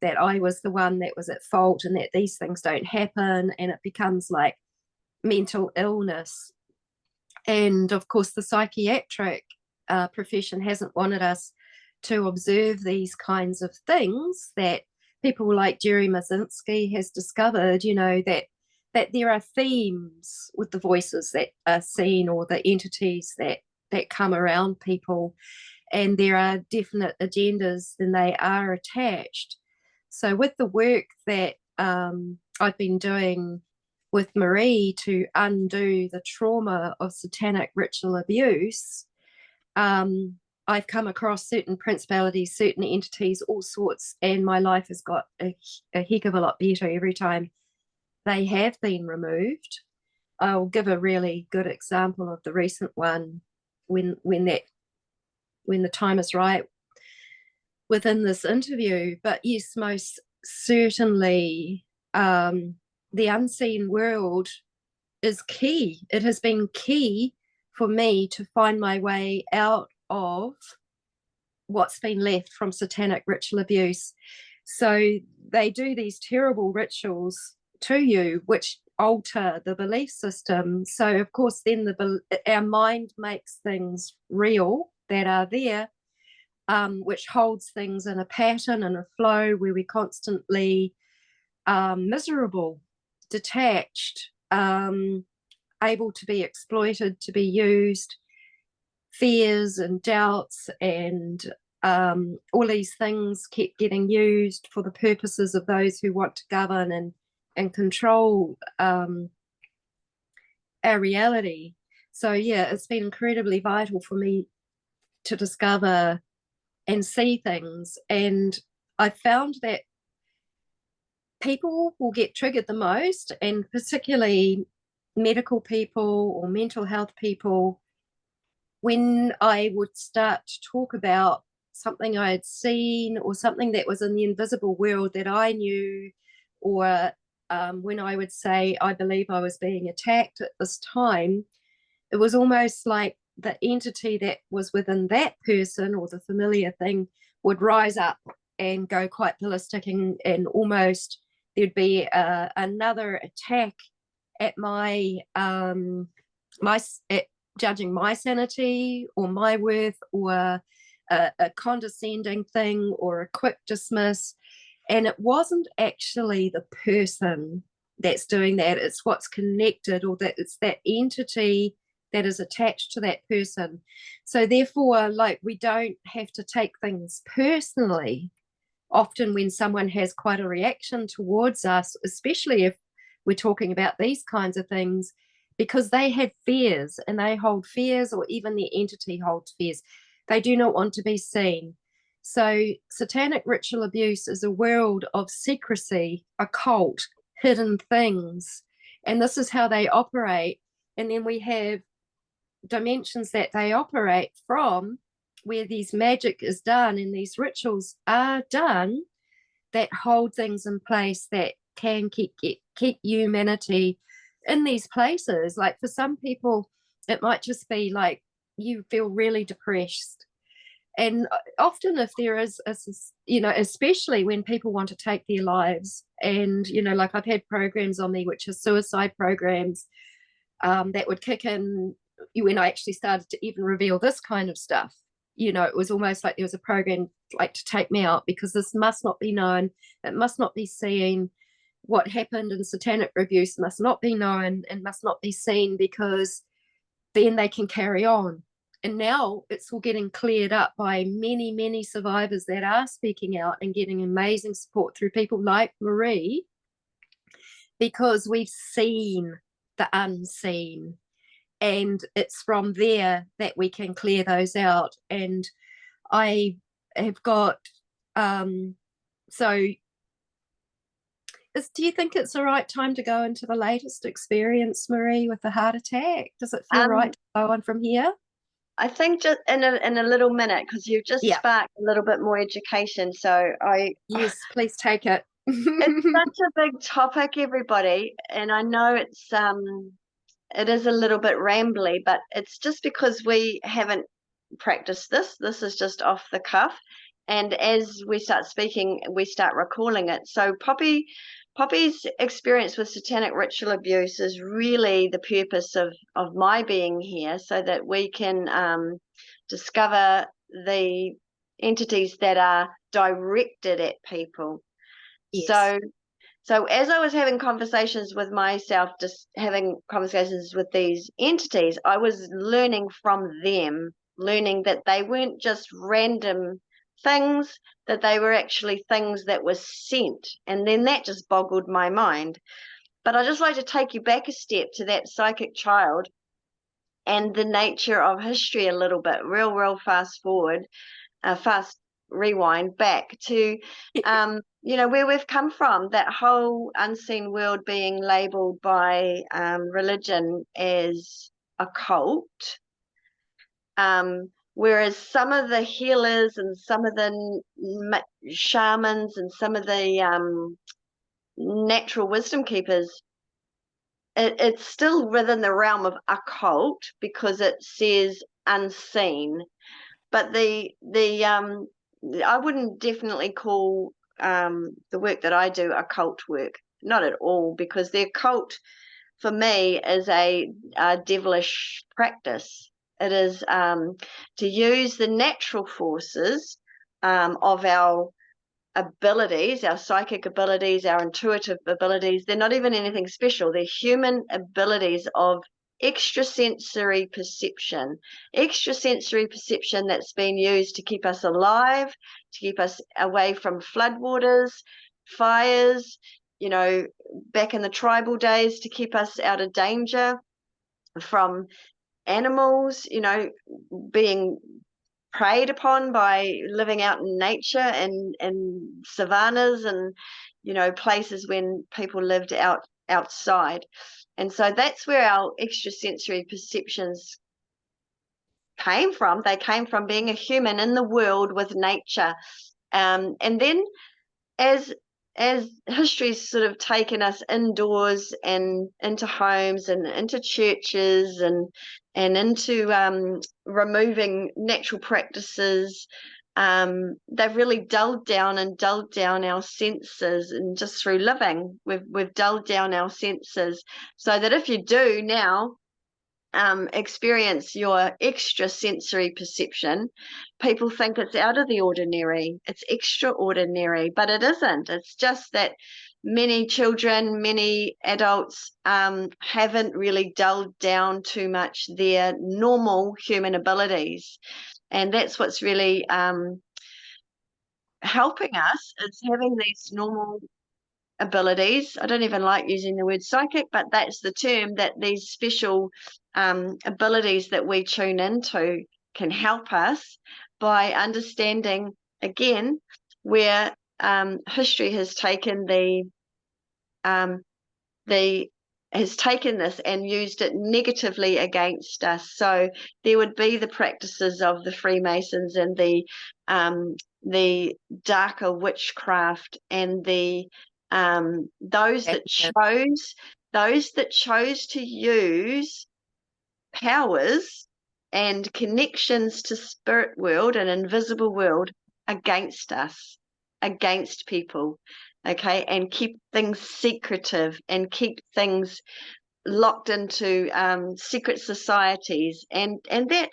that I was the one that was at fault, and that these things don't happen. And it becomes like mental illness. And of course, the psychiatric profession hasn't wanted us to observe these kinds of things that people like Jerry Mazinski has discovered, that there are themes with the voices that are seen, or the entities that come around people, and there are definite agendas, and they are attached. So with the work that I've been doing with Marie to undo the trauma of satanic ritual abuse, I've come across certain principalities, certain entities, all sorts, and my life has got a heck of a lot better every time they have been removed. I'll give a really good example of the recent one when the time is right within this interview. But yes, most certainly, the unseen world is key. It has been key for me to find my way out of what's been left from satanic ritual abuse. So they do these terrible rituals to you, which alter the belief system. So of course, then our mind makes things real that are there, which holds things in a pattern and a flow where we constantly miserable, detached, able to be exploited, to be used, fears and doubts and all these things kept getting used for the purposes of those who want to govern and control our reality. So yeah, it's been incredibly vital for me to discover and see things. And I found that people will get triggered the most, and particularly medical people or mental health people, when I would start to talk about something I had seen or something that was in the invisible world that I knew, or when I would say, I believe I was being attacked at this time, it was almost like the entity that was within that person or the familiar thing would rise up and go quite ballistic, and almost there'd be another attack at at judging my sanity or my worth, or a condescending thing or a quick dismiss. And it wasn't actually the person that's doing that, it's what's connected, or that it's that entity that is attached to that person. So therefore, like, we don't have to take things personally often when someone has quite a reaction towards us, especially if we're talking about these kinds of things, because they have fears and they hold fears, or even the entity holds fears. They do not want to be seen. So satanic ritual abuse is a world of secrecy, occult, hidden things. And this is how they operate. And then we have dimensions that they operate from, where these magic is done and these rituals are done, that hold things in place that can keep humanity in these places. Like, for some people, it might just be like you feel really depressed. And often, if there is especially when people want to take their lives, and like, I've had programs on me which are suicide programs, that would kick in when I actually started to even reveal this kind of stuff. It was almost like there was a program like to take me out, because this must not be known, it must not be seen. What happened in satanic abuse must not be known and must not be seen, because then they can carry on. And now it's all getting cleared up by many, many survivors that are speaking out and getting amazing support through people like Marie, because we've seen the unseen. And it's from there that we can clear those out. And I have got, so do you think it's the right time to go into the latest experience, Marie, with the heart attack? Does it feel right Um, to go on from here? I think just in a little minute, because you've just Yeah. sparked a little bit more education. So Yes, please take it. it's such a big topic, everybody, and I know it is a little bit rambly, but it's just because we haven't practiced this. This is just off the cuff. And as we start speaking, we start recalling it. So Poppy's experience with satanic ritual abuse is really the purpose of my being here, so that we can discover the entities that are directed at people. Yes. So so as I was having conversations with myself, just having conversations with these entities, I was learning from them, learning that they weren't just random things, that they were actually things that were sent. And then that just boggled my mind. But I'd just like to take you back a step to that psychic child and the nature of history a little bit, real fast forward, fast rewind back to where we've come from, that whole unseen world being labeled by religion as occult, whereas some of the healers and some of the shamans and some of the natural wisdom keepers it's still within the realm of occult because it says unseen, but the I wouldn't definitely call the work that I do occult work, not at all, because the occult for me is a devilish practice. It is to use the natural forces of our abilities, our psychic abilities, our intuitive abilities. They're not even anything special. They're human abilities of extrasensory perception, extrasensory perception that's been used to keep us alive, to keep us away from floodwaters, fires, you know, back in the tribal days, to keep us out of danger from animals, you know, being preyed upon by living out in nature and savannas and, you know, places when people lived outside. And so that's where our extrasensory perceptions came from. They came from being a human in the world with nature. And then as as history's sort of taken us indoors and into homes and into churches and into removing natural practices, they've really dulled down our senses, and just through living we've dulled down our senses, so that if you do now experience your extrasensory perception, people think it's out of the ordinary, it's extraordinary, but it isn't. It's just that many children, many adults haven't really dulled down too much their normal human abilities. And that's what's really helping us, is having these normal abilities. I don't even like using the word psychic, but that's the term, that these special abilities that we tune into can help us by understanding, again, where history has taken the has taken this and used it negatively against us. So there would be the practices of the Freemasons and the darker witchcraft and the those that chose to use powers and connections to spirit world and invisible world against us, against people, okay, and keep things secretive and keep things locked into secret societies, and that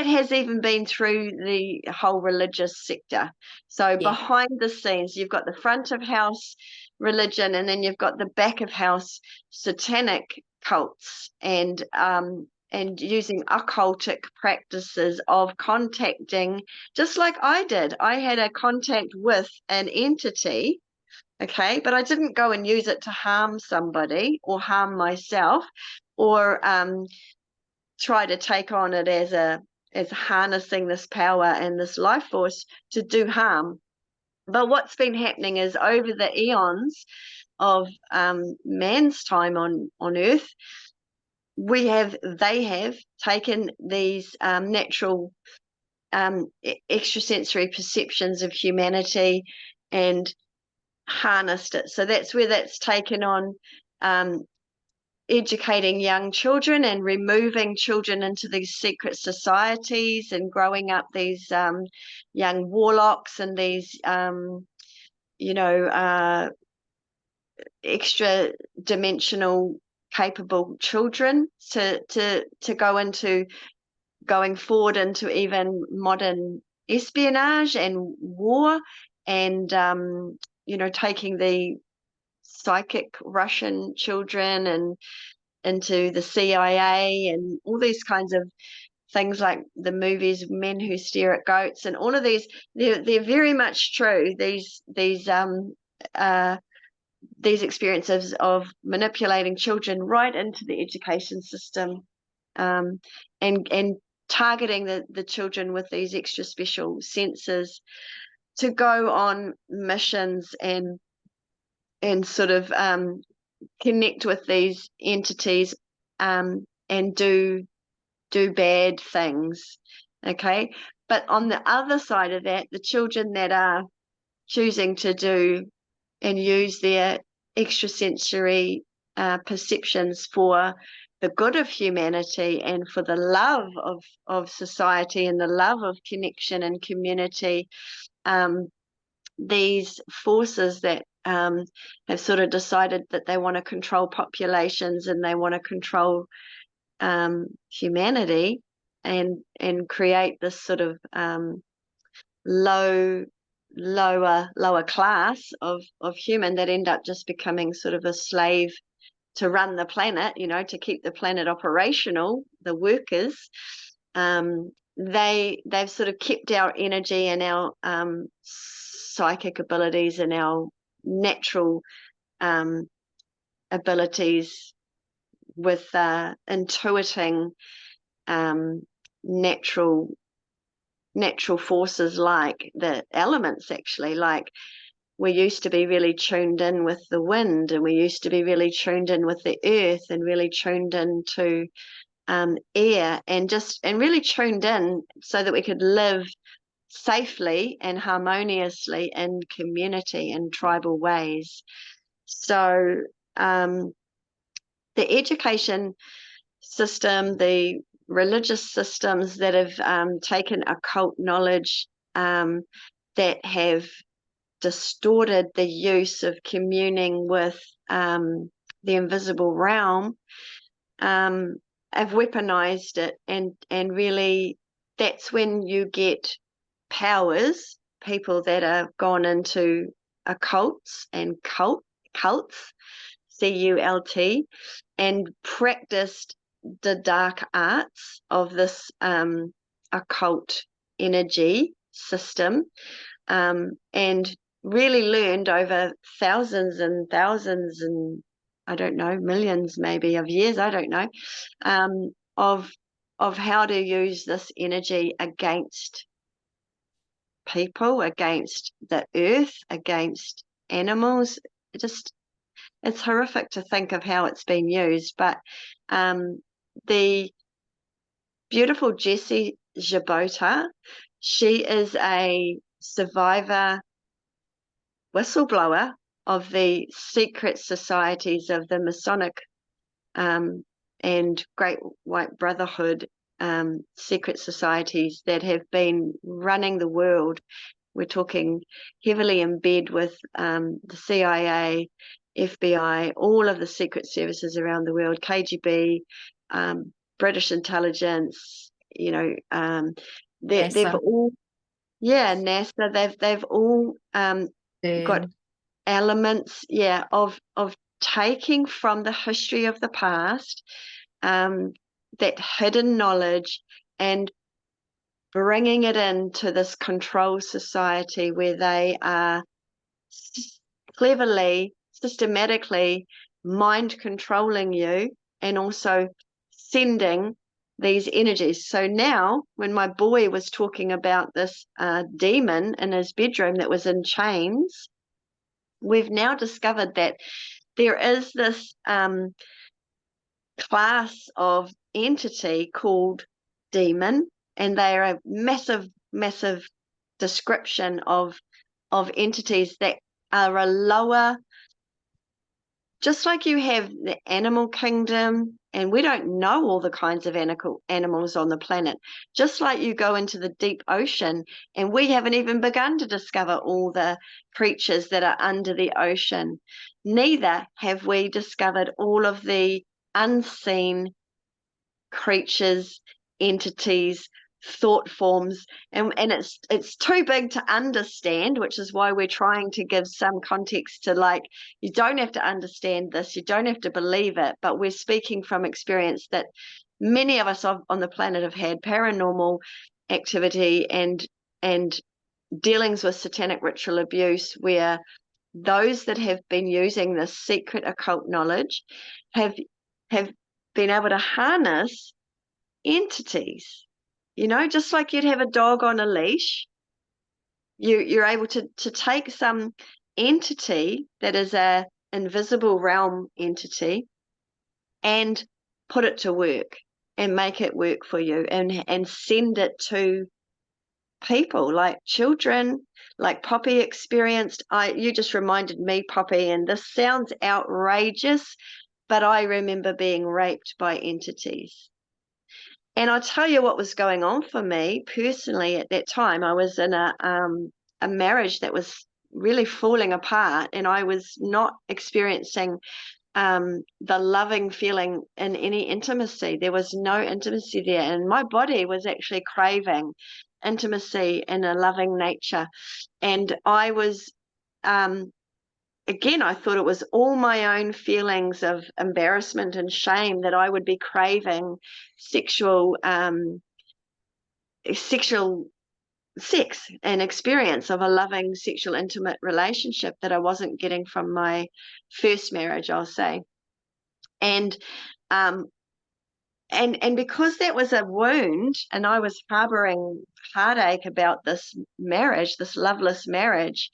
has even been through the whole religious sector. So Yeah. behind the scenes, you've got the front of house religion, and then you've got the back of house satanic cults, and using occultic practices of contacting, just like I did. I had a contact with an entity. Okay, but I didn't go and use it to harm somebody or harm myself, or try to take on it as harnessing this power and this life force to do harm. But what's been happening is, over the eons of man's time on Earth, they have taken these natural extrasensory perceptions of humanity and harnessed it. So that's where that's taken on educating young children and removing children into these secret societies and growing up these young warlocks and these you know extra dimensional capable children to going forward into even modern espionage and war, and you know, taking the psychic Russian children and into the CIA and all these kinds of things, like the movies Men Who Stare at Goats and all of these. They're very much true. These experiences of manipulating children right into the education system, and targeting the children with these extra special senses to go on missions and sort of connect with these entities, and do bad things. Okay, but on the other side of that, the children that are choosing to do and use their extrasensory perceptions for the good of humanity and for the love of society and the love of connection and community, these forces that have sort of decided that they want to control populations and they want to control humanity and create this sort of lower class of human that end up just becoming sort of a slave to run the planet, to keep the planet operational, the workers. They've sort of kept our energy and our psychic abilities and our natural abilities with intuiting natural forces like the elements. Actually, like we used to be really tuned in with the wind, and we used to be really tuned in with the earth, and really tuned into air, and really tuned in so that we could live safely and harmoniously in community in tribal ways. So the education system, the religious systems that have taken occult knowledge, that have distorted the use of communing with the invisible realm, have weaponized it, and really that's when you get powers, people that have gone into occults and cults, CULT, and practiced the dark arts of this occult energy system, and really learned over thousands and thousands and I don't know, millions maybe of years, I don't know, of how to use this energy against people, against the earth, against animals. It's horrific to think of how it's been used. But the beautiful Jessie Jabota, she is a survivor whistleblower of the secret societies of the Masonic and Great White Brotherhood secret societies that have been running the world. We're talking heavily in bed with the CIA, FBI, all of the secret services around the world, KGB, British intelligence, they've all, NASA, they've all got elements, of taking from the history of the past, that hidden knowledge, and bringing it into this control society where they are cleverly, systematically mind controlling you, and also sending these energies. So now when my boy was talking about this demon in his bedroom that was in chains, we've now discovered that there is this class of entity called demon, and they are a massive description of entities that are a lower, just like you have the animal kingdom, and we don't know all the kinds of animals on the planet, just like you go into the deep ocean, and we haven't even begun to discover all the creatures that are under the ocean. Neither have we discovered all of the unseen creatures, entities, thought forms, and it's too big to understand, which is why we're trying to give some context to, like, you don't have to understand this, you don't have to believe it, but we're speaking from experience that many of us on the planet have had paranormal activity and dealings with satanic ritual abuse, where those that have been using this secret occult knowledge have been able to harness entities. Just like you'd have a dog on a leash, you're able to take some entity that is a invisible realm entity and put it to work and make it work for you, and send it to people, like children, like Poppy experienced. You just reminded me, Poppy, and this sounds outrageous, but I remember being raped by entities. And I'll tell you what was going on for me personally at that time. I was in a marriage that was really falling apart, and I was not experiencing the loving feeling in any intimacy. There was no intimacy there, and my body was actually craving intimacy in a loving nature. And I was, again, I thought it was all my own feelings of embarrassment and shame that I would be craving sexual, sexual sex and experience of a loving sexual intimate relationship that I wasn't getting from my first marriage, I'll say. And um and because that was a wound and I was harboring heartache about this marriage, this loveless marriage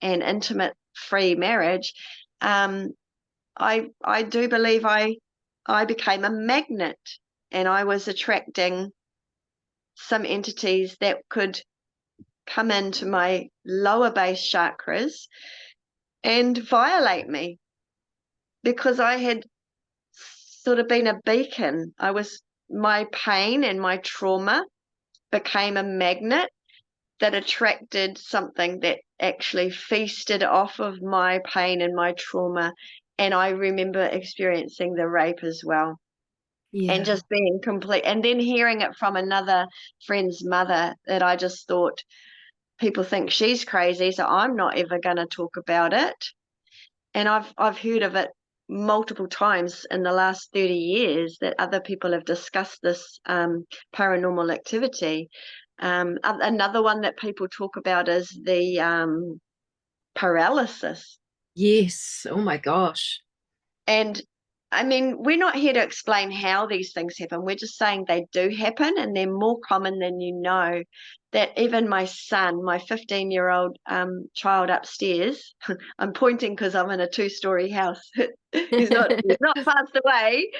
and intimate free marriage, um I do believe I became a magnet, and I was attracting some entities that could come into my lower base chakras and violate me, because I had sort of been a beacon. My pain and my trauma became a magnet that attracted something that actually feasted off of my pain and my trauma. And I remember experiencing the rape as well, and Yeah. just being complete. And then hearing it from another friend's mother, that I just thought, people think she's crazy, so I'm not ever going to talk about it. And I've heard of it multiple times in the last 30 years that other people have discussed this paranormal activity. Another one that people talk about is the paralysis. Yes. Oh my gosh. And I mean, we're not here to explain how these things happen. We're just saying they do happen, and they're more common than you know. That even my son, my 15-year-old child upstairs, I'm pointing because I'm in a 2-story house. He's not passed away.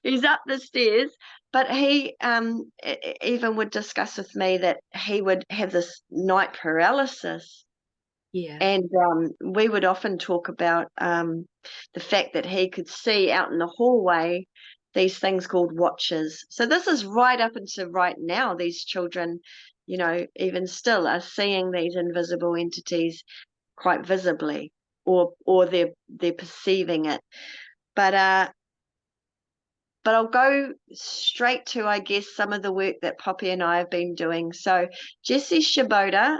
He's up the stairs, but he even would discuss with me that he would have this night paralysis. Yeah. And we would often talk about the fact that he could see out in the hallway these things called watches. So this is right up into right now. These children, even still are seeing these invisible entities quite visibly, or they're perceiving it. But I'll go straight to, I guess, some of the work that Poppy and I have been doing. So Jesse Zaboda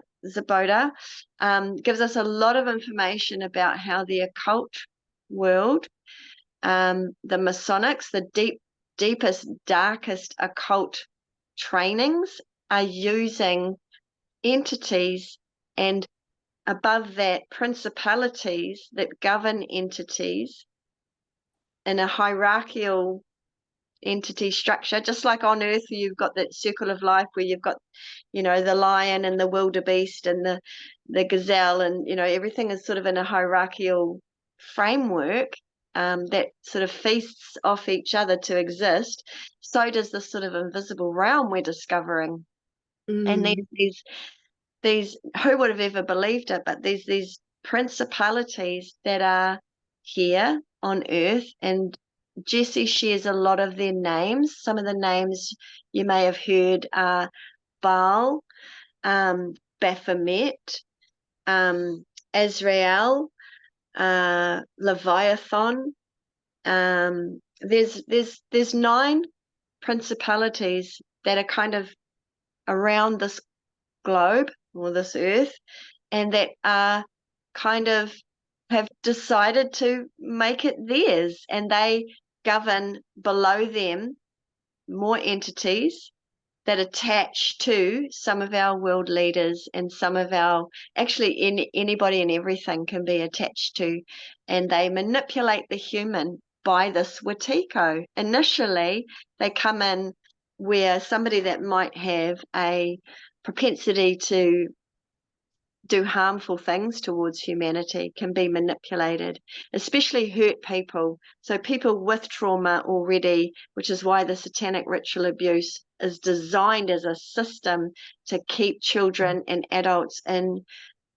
gives us a lot of information about how the occult world, the Masonics, the deepest, darkest occult trainings are using entities, and above that, principalities that govern entities in a hierarchical entity structure, just like on earth where you've got that circle of life where you've got the lion and the wildebeest and the gazelle, and everything is sort of in a hierarchical framework that sort of feasts off each other to exist. So does this sort of invisible realm we're discovering. And Mm. these who would have ever believed it, but there's these principalities that are here on earth, and Jesse shares a lot of their names. Some of the names you may have heard are Baal, Baphomet, Azrael, Leviathan. There's 9 principalities that are kind of around this globe or this earth, and that are kind of have decided to make it theirs, and they govern below them more entities that attach to some of our world leaders, and some of our, actually anybody and everything can be attached to, and they manipulate the human by this Wetiko. Initially they come in where somebody that might have a propensity to do harmful things towards humanity can be manipulated, especially hurt people. So people with trauma already, which is why the satanic ritual abuse is designed as a system to keep children and adults in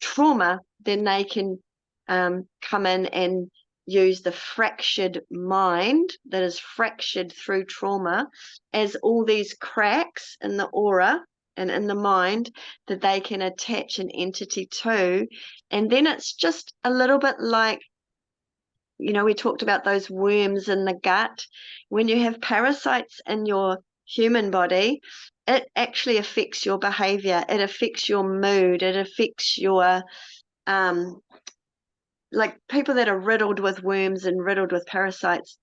trauma, then they can come in and use the fractured mind that is fractured through trauma as all these cracks in the aura and in the mind that they can attach an entity to. And then it's just a little bit like, we talked about those worms in the gut. When you have parasites in your human body, it actually affects your behavior. It affects your mood. It affects your, like people that are riddled with worms and riddled with parasites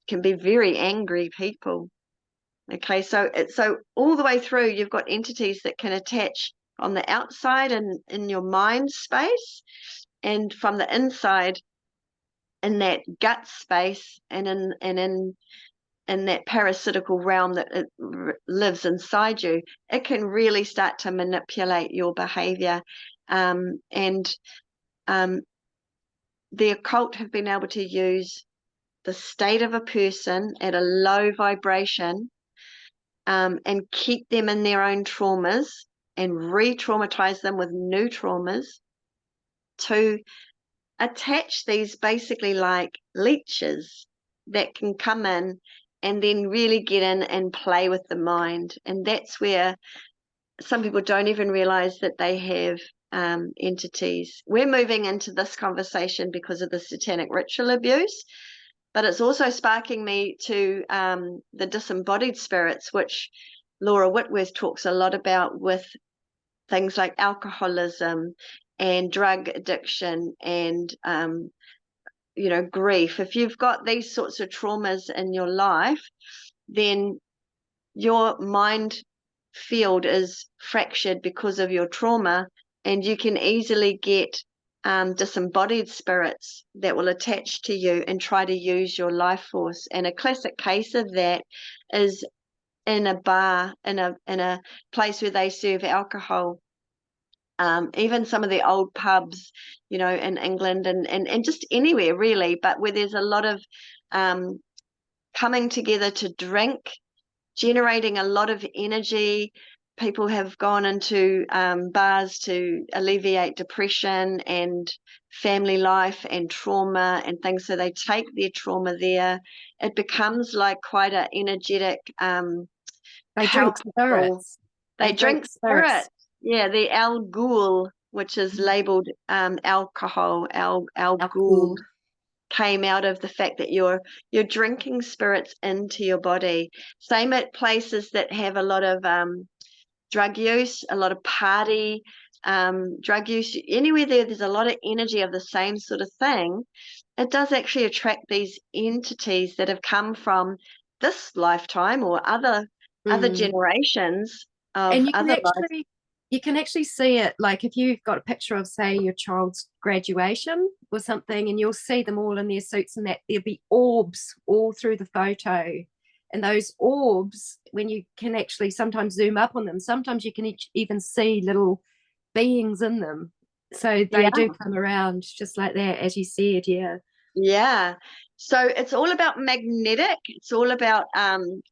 can be very angry people. Okay, so all the way through, you've got entities that can attach on the outside and in your mind space, and from the inside in that gut space, and in that parasitical realm that it lives inside you. It can really start to manipulate your behavior, and the occult have been able to use the state of a person at a low vibration, and keep them in their own traumas and re-traumatize them with new traumas to attach these basically like leeches that can come in and then really get in and play with the mind. And that's where some people don't even realize that they have entities. We're moving into this conversation because of the satanic ritual abuse, but it's also sparking me to the disembodied spirits, which Laura Whitworth talks a lot about with things like alcoholism and drug addiction and grief. If you've got these sorts of traumas in your life, then your mind field is fractured because of your trauma, and you can easily get disembodied spirits that will attach to you and try to use your life force. And a classic case of that is in a bar, in a place where they serve alcohol. Even some of the old pubs, in England and just anywhere really, but where there's a lot of coming together to drink, generating a lot of energy. People have gone into bars to alleviate depression and family life and trauma and things. So they take their trauma there. It becomes like quite an energetic, They drink palpable. spirits. They drink spirit. Yeah, the Al Ghul, which is labeled alcohol, Al Ghul, came out of the fact that you're drinking spirits into your body. Same at places that have a lot of drug use, a lot of party drug use. Anywhere there's a lot of energy of the same sort of thing, it does actually attract these entities that have come from this lifetime or other generations of and other lives. you can actually see it, like if you've got a picture of, say, your child's graduation or something, and you'll see them all in their suits and that there'll be orbs all through the photo. And those orbs, when you can actually sometimes zoom up on them, sometimes you can even see little beings in them. So they do come around just like that, as you said. Yeah. So it's all about magnetic. It's all about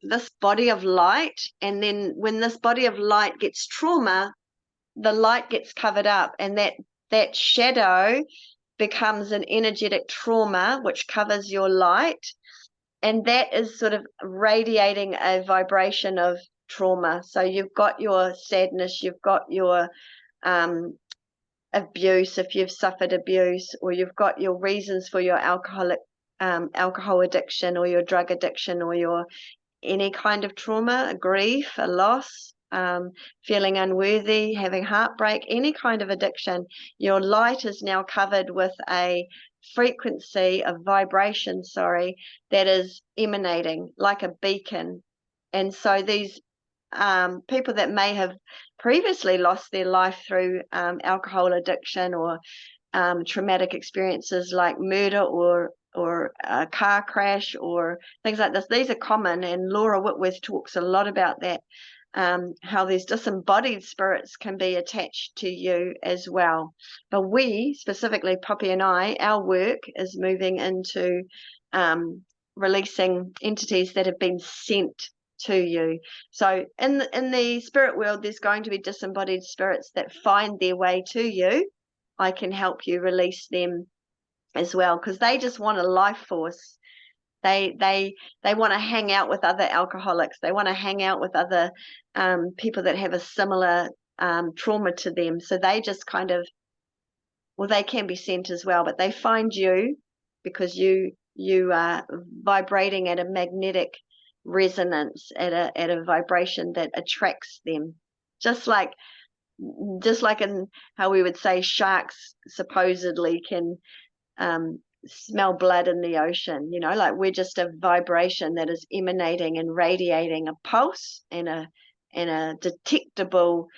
this body of light. And then when this body of light gets trauma, the light gets covered up, and that shadow becomes an energetic trauma which covers your light, and that is sort of radiating a vibration of trauma. So you've got your sadness, you've got your abuse if you've suffered abuse, or you've got your reasons for your alcohol addiction or your drug addiction or your any kind of trauma, a grief, a loss, feeling unworthy, having heartbreak, any kind of addiction. Your light is now covered with a frequency of vibration, that is emanating like a beacon. And so these people that may have previously lost their life through alcohol addiction or traumatic experiences like murder or a car crash or things like this. These are common, and Laura Whitworth talks a lot about that, how these disembodied spirits can be attached to you as well. But we, specifically Poppy and I, our work is moving into releasing entities that have been sent to you. So in the spirit world, there's going to be disembodied spirits that find their way to you. I can help you release them as well, because they just want a life force. They want to hang out with other alcoholics. They want to hang out with other people that have a similar trauma to them. So they just kind of, well, they can be sent as well, but they find you because you are vibrating at a magnetic resonance, at a vibration that attracts them. Just like in how we would say sharks supposedly can smell blood in the ocean, like we're just a vibration that is emanating and radiating a pulse and a detectable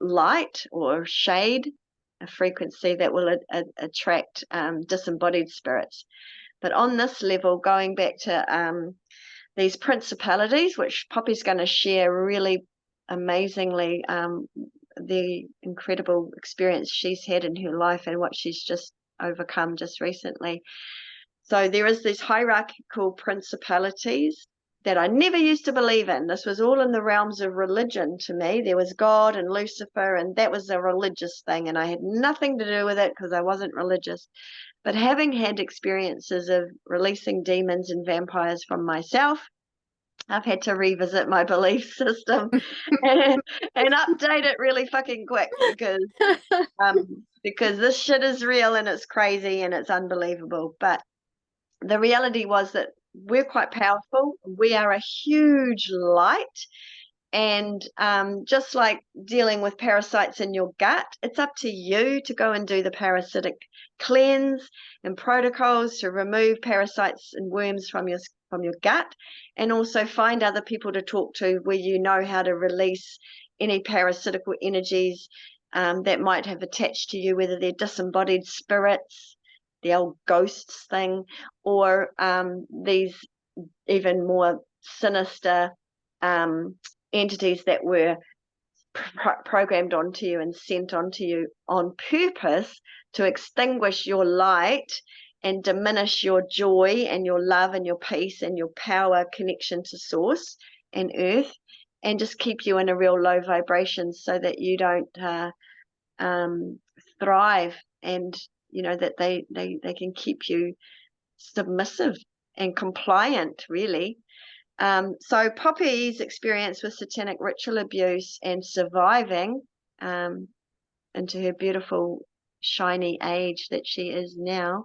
light or shade, a frequency that will attract disembodied spirits. But on this level, going back to these principalities, which Poppy's going to share really amazingly, the incredible experience she's had in her life and what she's just overcome just recently. So there is these hierarchical principalities that I never used to believe in. This was all in the realms of religion to me. There was God and Lucifer, and that was a religious thing, and I had nothing to do with it because I wasn't religious. But having had experiences of releasing demons and vampires from myself, I've had to revisit my belief system and update it really fucking quick because this shit is real and it's crazy and it's unbelievable. But the reality was that we're quite powerful. We are a huge light. And just like dealing with parasites in your gut, it's up to you to go and do the parasitic cleanse and protocols to remove parasites and worms from your gut, and also find other people to talk to where you know how to release any parasitical energies that might have attached to you, whether they're disembodied spirits, the old ghosts thing, or these even more sinister entities that were programmed onto you and sent onto you on purpose to extinguish your light and diminish your joy and your love and your peace and your power connection to source and earth, and just keep you in a real low vibration so that you don't thrive, and that they can keep you submissive and compliant, really. So Poppy's experience with satanic ritual abuse and surviving into her beautiful, shiny age that she is now.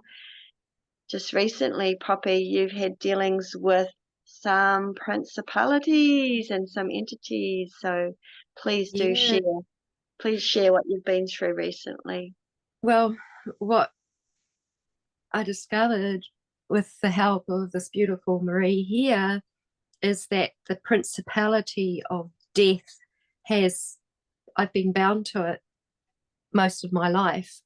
Just recently, Poppy, you've had dealings with some principalities and some entities. So please do share. Please share what you've been through recently. Well, what I discovered with the help of this beautiful Marie here is that the principality of death I've been bound to it most of my life.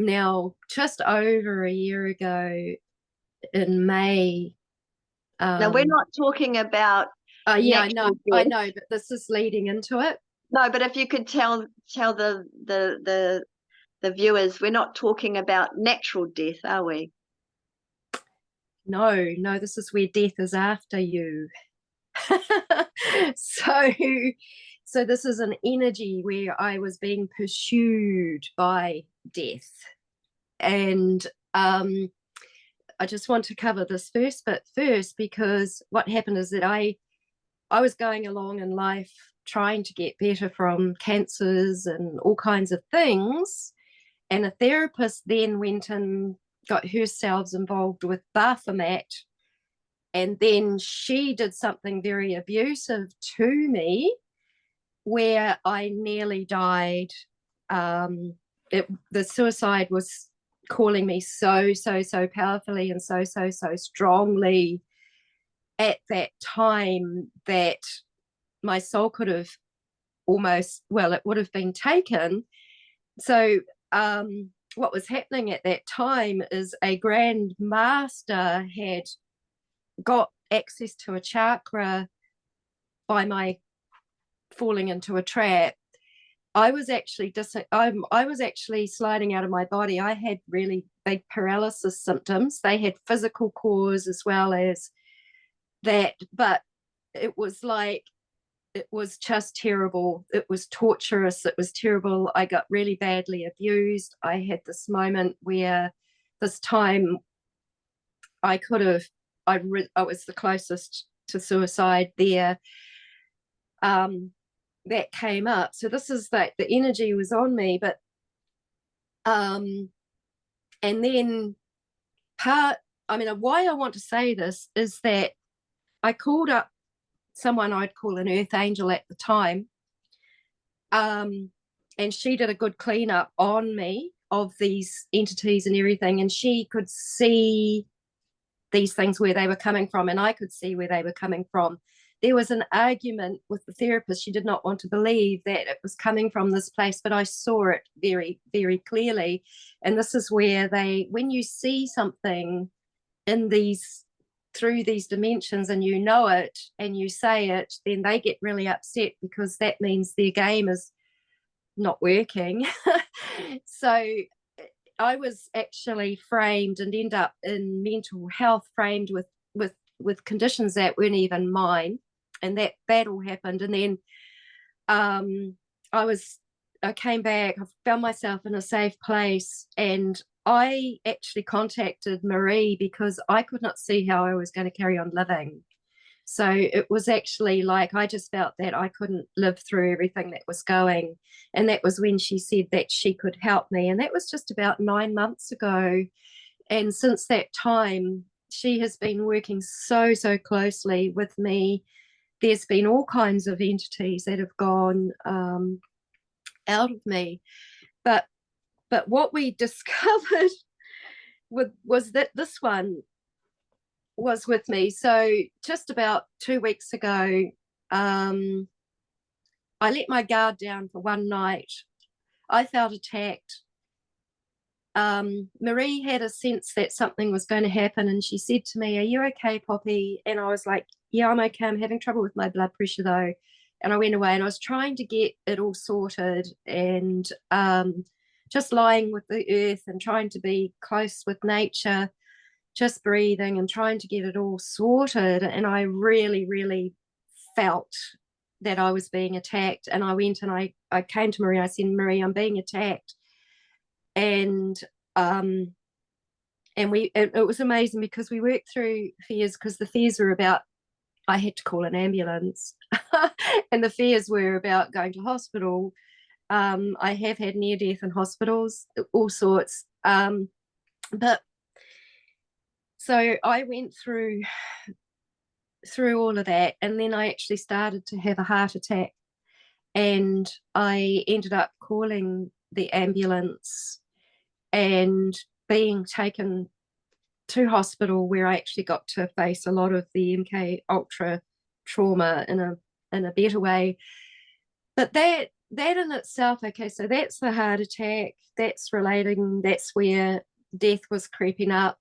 Now, just over a year ago in May. Now, we're not talking about. Yeah, I know, but this is leading into it. No, but if you could tell the viewers, we're not talking about natural death, are we? No, this is where death is after you. So this is an energy where I was being pursued by death. And I just want to cover this first because what happened is that I was going along in life trying to get better from cancers and all kinds of things. And a therapist then went and got herself involved with Baphomet. And then she did something very abusive to me where I nearly died. The suicide was calling me so powerfully and so strongly at that time that my soul could have almost, well, it would have been taken. So what was happening at that time is a grand master had got access to a chakra by my falling into a trap. I was actually sliding out of my body. I had really big paralysis symptoms. They had physical cause as well as that, but it was like it was just terrible. It was torturous. It was terrible. I got really badly abused. I had this moment where this time I could have, I was the closest to suicide there. That came up. So this is like the energy was on me, but and then part, I mean, why I want to say this is that I called up someone I'd call an earth angel at the time, and she did a good cleanup on me of these entities and everything, and she could see these things where they were coming from, and I could see where they were coming from. There was an argument with the therapist. She did not want to believe that it was coming from this place, but I saw it very, very clearly. And this is where when you see something in these, through these dimensions, and you know it and you say it, then they get really upset because that means their game is not working. So I was actually framed and end up in mental health, framed with conditions that weren't even mine, and that all happened. And then I came back. I found myself in a safe place, and I actually contacted Marie because I could not see how I was going to carry on living. So it was actually like I just felt that I couldn't live through everything that was going. And that was when she said that she could help me. And that was just about 9 months ago. And since that time, she has been working so, so closely with me. There's been all kinds of entities that have gone out of me. But what we discovered was that this one was with me. So just about 2 weeks ago, I let my guard down for one night. I felt attacked. Marie had a sense that something was going to happen, and she said to me, "Are you okay, Poppy?" And I was like, "Yeah, I'm okay. I'm having trouble with my blood pressure though." And I went away, and I was trying to get it all sorted, and just lying with the earth and trying to be close with nature, just breathing and trying to get it all sorted. And I really, really felt that I was being attacked. And I went and I came to Marie. I said, "Marie, I'm being attacked." And it was amazing because we worked through fears, because the fears were about, I had to call an ambulance, and the fears were about going to hospital. I have had near death in hospitals, all sorts. But so I went through all of that, and then I actually started to have a heart attack, and I ended up calling the ambulance and being taken to hospital, where I actually got to face a lot of the MK Ultra trauma in a better way. But that in itself, okay, so that's the heart attack, that's relating, that's where death was creeping up,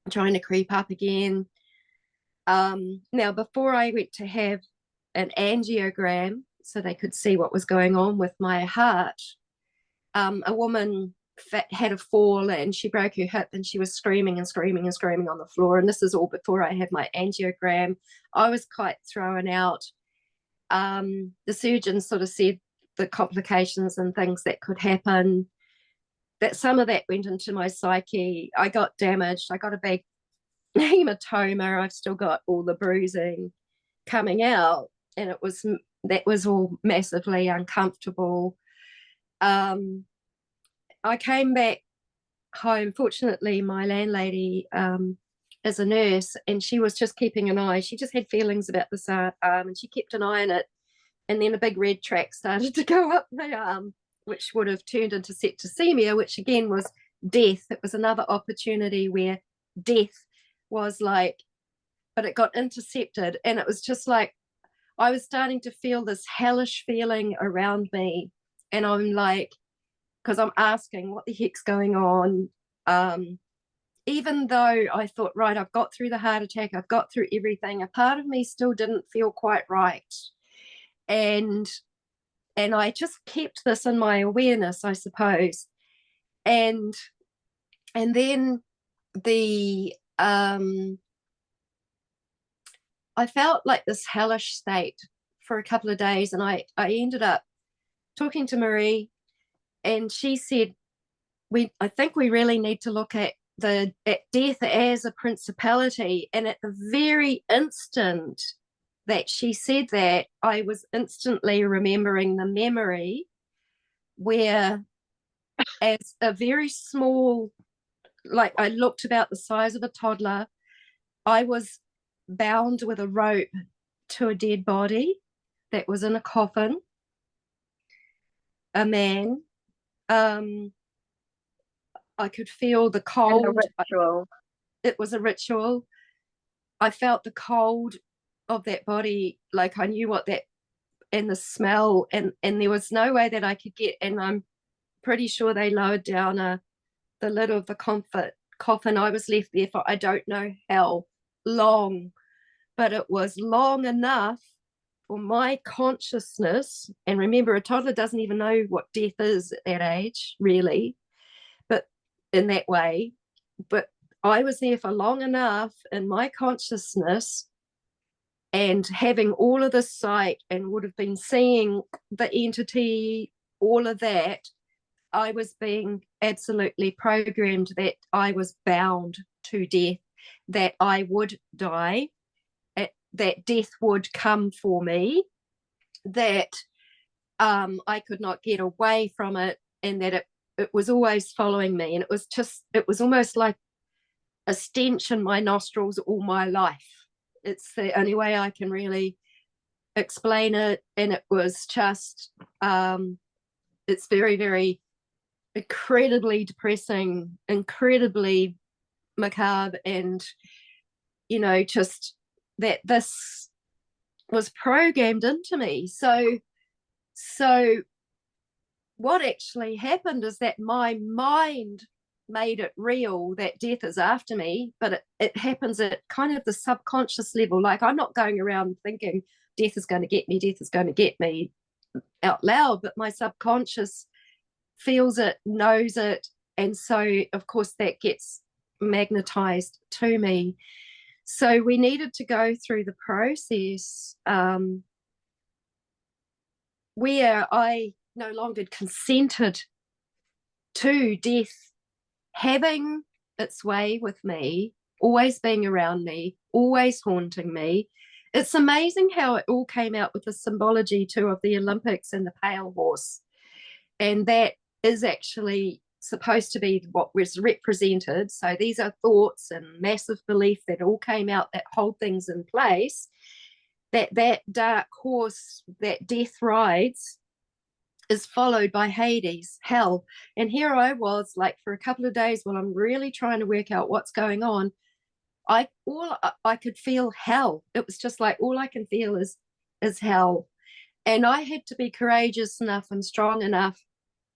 trying to creep up again. Now, before I went to have an angiogram so they could see what was going on with my heart, a woman had a fall and she broke her hip, and she was screaming and screaming and screaming on the floor. And this is all before I had my angiogram. I was quite thrown out. The surgeon sort of said the complications and things that could happen, that some of that went into my psyche. I got damaged. I got a big hematoma. I've still got all the bruising coming out, and that was all massively uncomfortable. I came back home. Fortunately, my landlady is a nurse, and she was just keeping an eye. She just had feelings about this arm, and she kept an eye on it. And then a big red track started to go up my arm, which would have turned into septicemia, which again was death. It was another opportunity where death was like, but it got intercepted. And it was just like, I was starting to feel this hellish feeling around me. And I'm like, because I'm asking what the heck's going on. Even though I thought, right, I've got through the heart attack, I've got through everything, a part of me still didn't feel quite right. And I just kept this in my awareness, I suppose. And then the I felt like this hellish state for a couple of days, and I ended up talking to Marie, and she said, I think we really need to look at death as a principality. And at the very instant that she said that, I was instantly remembering the memory where, as a very small, like I looked about the size of a toddler, I was bound with a rope to a dead body that was in a coffin, a man. I could feel the And a cold. ritual. It was a ritual. I felt the cold of that body, like I knew what that, and the smell, and there was no way that I could get, and I'm pretty sure they lowered down the lid of the coffin. I was left there for I don't know how long, but it was long enough for my consciousness, and remember, a toddler doesn't even know what death is at that age, really, but in that way, but I was there for long enough in my consciousness and having all of this sight, and would have been seeing the entity, all of that. I was being absolutely programmed that I was bound to death, that I would die, that death would come for me, that I could not get away from it, and that it was always following me. And it was almost like a stench in my nostrils all my life. It's the only way I can really explain it. And it was just, it's very, very incredibly depressing, incredibly macabre, and, just that this was programmed into me. So what actually happened is that my mind made it real that death is after me, but it happens at kind of the subconscious level. Like, I'm not going around thinking death is going to get me, death is going to get me out loud, but my subconscious feels it, knows it, and so of course that gets magnetized to me. So we needed to go through the process where I no longer consented to death having its way with me, always being around me, always haunting me. It's amazing how it all came out with the symbology too of the Olympics and the pale horse. And that is actually supposed to be what was represented. So these are thoughts and massive belief that all came out that hold things in place. That dark horse that death rides is followed by Hades, hell. And here I was, like, for a couple of days while I'm really trying to work out what's going on, I could feel hell. It was just like, all I can feel is hell. And I had to be courageous enough and strong enough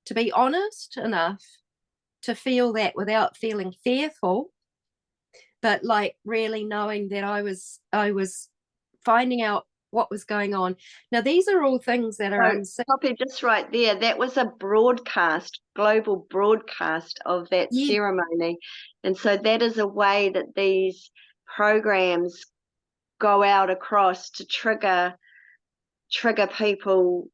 to be honest enough to feel that without feeling fearful, but like really knowing that I was finding out what was going on. Now, these are all things that are unsaid. Poppy, just right there, that was a broadcast, global broadcast of that ceremony. And so that is a way that these programs go out across to trigger people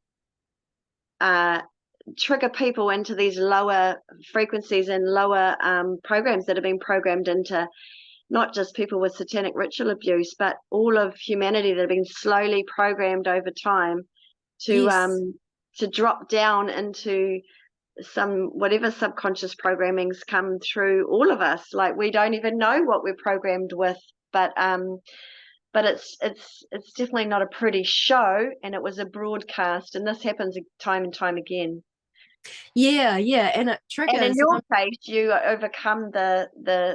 into these lower frequencies and lower programs that have been programmed into not just people with satanic ritual abuse, but all of humanity that have been slowly programmed over time to drop down into some whatever subconscious programming's come through all of us. Like, we don't even know what we're programmed with, but it's definitely not a pretty show, and it was a broadcast, and this happens time and time again. Yeah, and it triggers. And in your case, you overcome the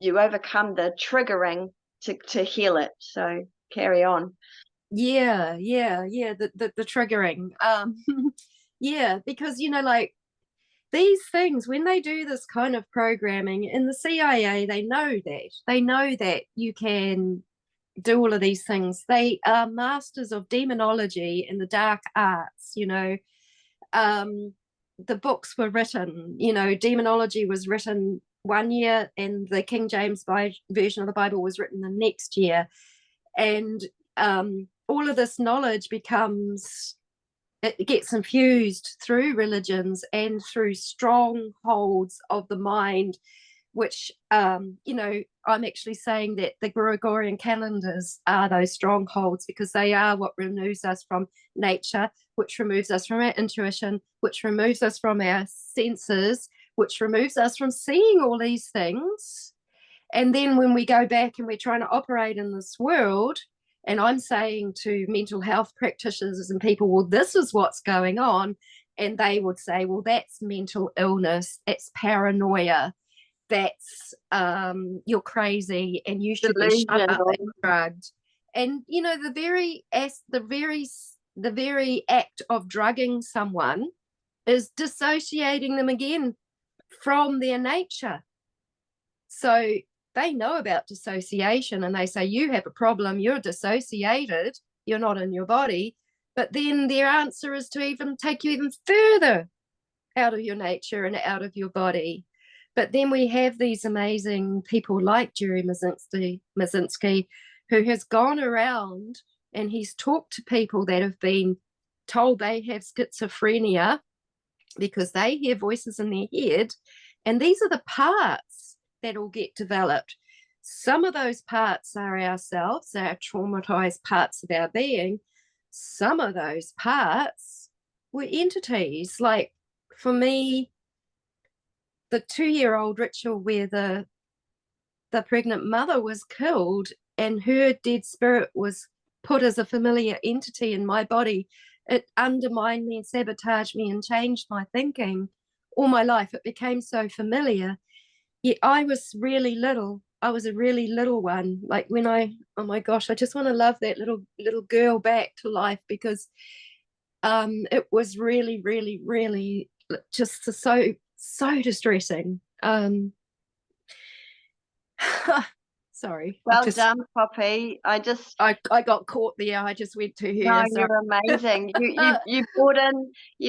triggering to heal it. So carry on. Yeah, the triggering. Yeah, because like these things, when they do this kind of programming in the CIA, they know that you can do all of these things. They are masters of demonology and the dark arts. The books were written, demonology was written one year, and the King James version of the Bible was written the next year. And all of this knowledge becomes, it gets infused through religions and through strongholds of the mind, which, I'm actually saying that the Gregorian calendars are those strongholds, because they are what removes us from nature, which removes us from our intuition, which removes us from our senses, which removes us from seeing all these things. And then when we go back and we're trying to operate in this world, and I'm saying to mental health practitioners and people, well, this is what's going on. And they would say, well, that's mental illness, it's paranoia, that's you're crazy and you should be shut up Delusional. and drugged. And the very act of drugging someone is dissociating them again from their nature. So they know about dissociation and they say, you have a problem, you're dissociated, you're not in your body. But then their answer is to even take you even further out of your nature and out of your body. But then we have these amazing people like Jerry Mazinski, who has gone around and he's talked to people that have been told they have schizophrenia because they hear voices in their head. And these are the parts that will get developed. Some of those parts are ourselves, our traumatized parts of our being. Some of those parts were entities. Like for me, the 2-year-old ritual where the pregnant mother was killed and her dead spirit was put as a familiar entity in my body, it undermined me and sabotaged me and changed my thinking all my life. It became so familiar. Yet I was really little. I was a really little one. Like when oh my gosh, I just want to love that little girl back to life, because it was really, really, really just so distressing. Sorry, Well done, Poppy. I got caught there. I just went to No, her. Sorry. you're amazing. You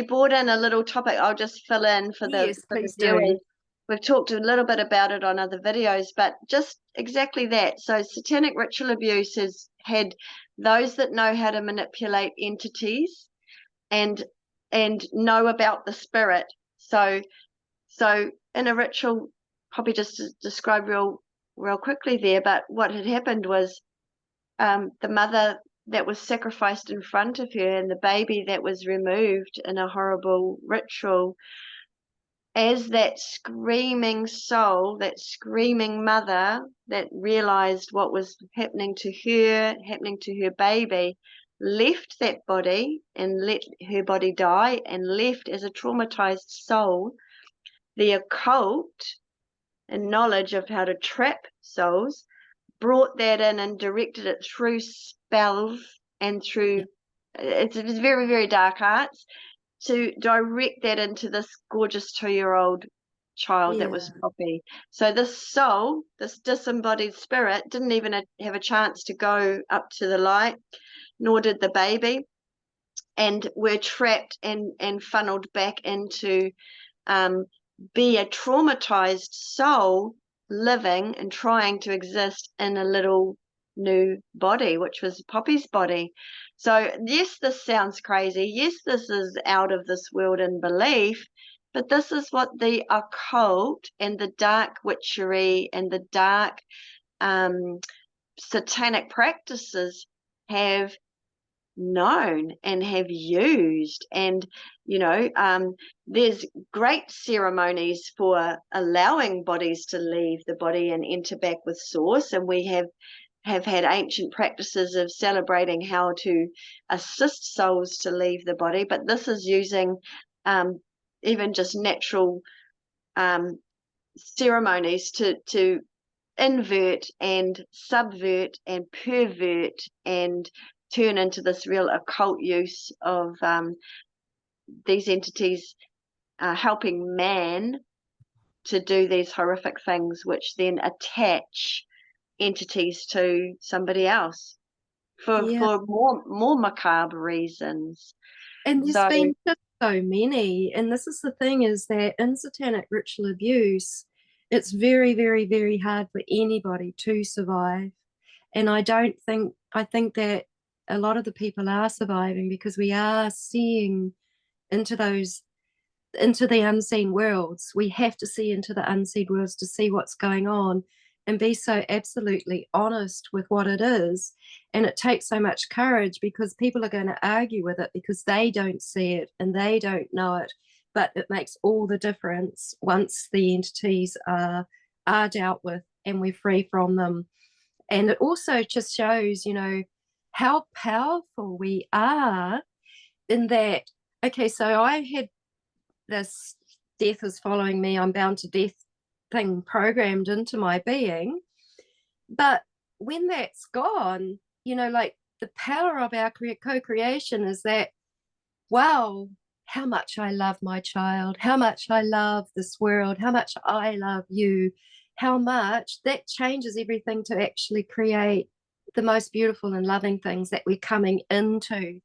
brought in a little topic. I'll just fill in for Yes, the please do. viewers. We've talked a little bit about it on other videos, but just exactly that. So satanic ritual abuse has had those that know how to manipulate entities and know about the spirit. So in a ritual, probably just to describe real quickly there, but what had happened was the mother that was sacrificed in front of her and the baby that was removed in a horrible ritual, as that screaming soul, that screaming mother that realized what was happening to her baby, left that body and let her body die and left as a traumatized soul, the occult and knowledge of how to trap souls brought that in and directed it through spells and through it's very, very dark arts to direct that into this gorgeous 2-year-old child that Yeah, was Poppy. So this soul, this disembodied spirit, didn't even have a chance to go up to the light, nor did the baby, and were trapped and funneled back into be a traumatized soul living and trying to exist in a little new body, which was Poppy's body. So yes, this sounds crazy. Yes, this is out of this world in belief, but this is what the occult and the dark witchery and the dark satanic practices have known and have used. And there's great ceremonies for allowing bodies to leave the body and enter back with source, and we have had ancient practices of celebrating how to assist souls to leave the body, but this is using even just natural ceremonies to invert and subvert and pervert and turn into this real occult use of these entities helping man to do these horrific things, which then attach entities to somebody else for yeah. more macabre reasons. And there's So been just so many. And this is the thing, is that in satanic ritual abuse, it's very, very, very hard for anybody to survive. And I think that a lot of the people are surviving because we are seeing into those into the unseen worlds. We have to see into the unseen worlds to see what's going on and be so absolutely honest with what it is. And it takes so much courage because people are going to argue with it because they don't see it and they don't know it. But it makes all the difference once the entities are dealt with and we're free from them. And it also just shows, you know, how powerful we are in that. Okay, so I had this death is following me, I'm bound to death thing programmed into my being. But when that's gone, you know, like the power of our co-creation is that, wow, how much I love my child, how much I love this world, how much I love you, how much that changes everything to actually create the most beautiful and loving things that we're coming into.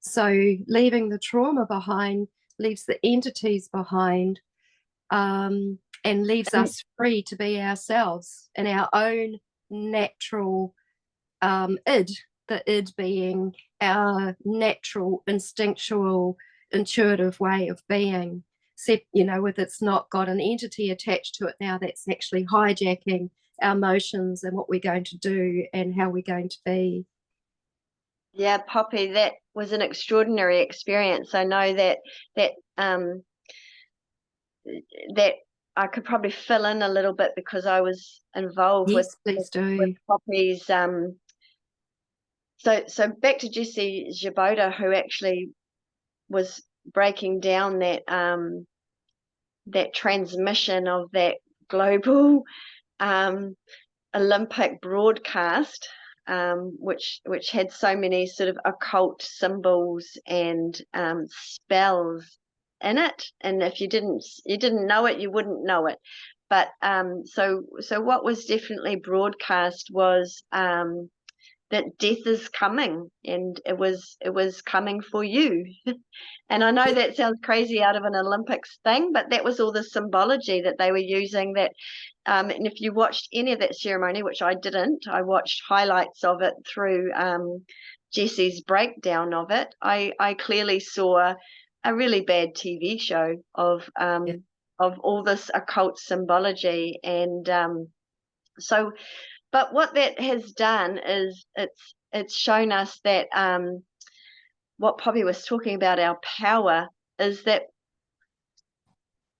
So leaving the trauma behind leaves the entities behind, and leaves And us free to be ourselves in our own natural id, the id being our natural, instinctual, intuitive way of being. Except, you know, with it's not got an entity attached to it now that's actually hijacking our emotions and what we're going to do and how we're going to be. yeah, Poppy, that was an extraordinary experience. I know that that that I could probably fill in a little bit because I was involved Yes, with, please with do. Poppy's so back to Jessie Jaboda, who actually was breaking down that transmission of that global um Olympic broadcast, which had so many sort of occult symbols and spells in it. And if you didn't know it, you wouldn't know it. But so what was definitely broadcast was that death is coming, and it was coming for you. And I know that sounds crazy out of an Olympics thing, but that was all the symbology that they were using. That and if you watched any of that ceremony, which I didn't, I watched highlights of it through Jessie's breakdown of it. I clearly saw a really bad TV show Yeah. of all this occult symbology. And so but what that has done is it's shown us that what Poppy was talking about, our power, is that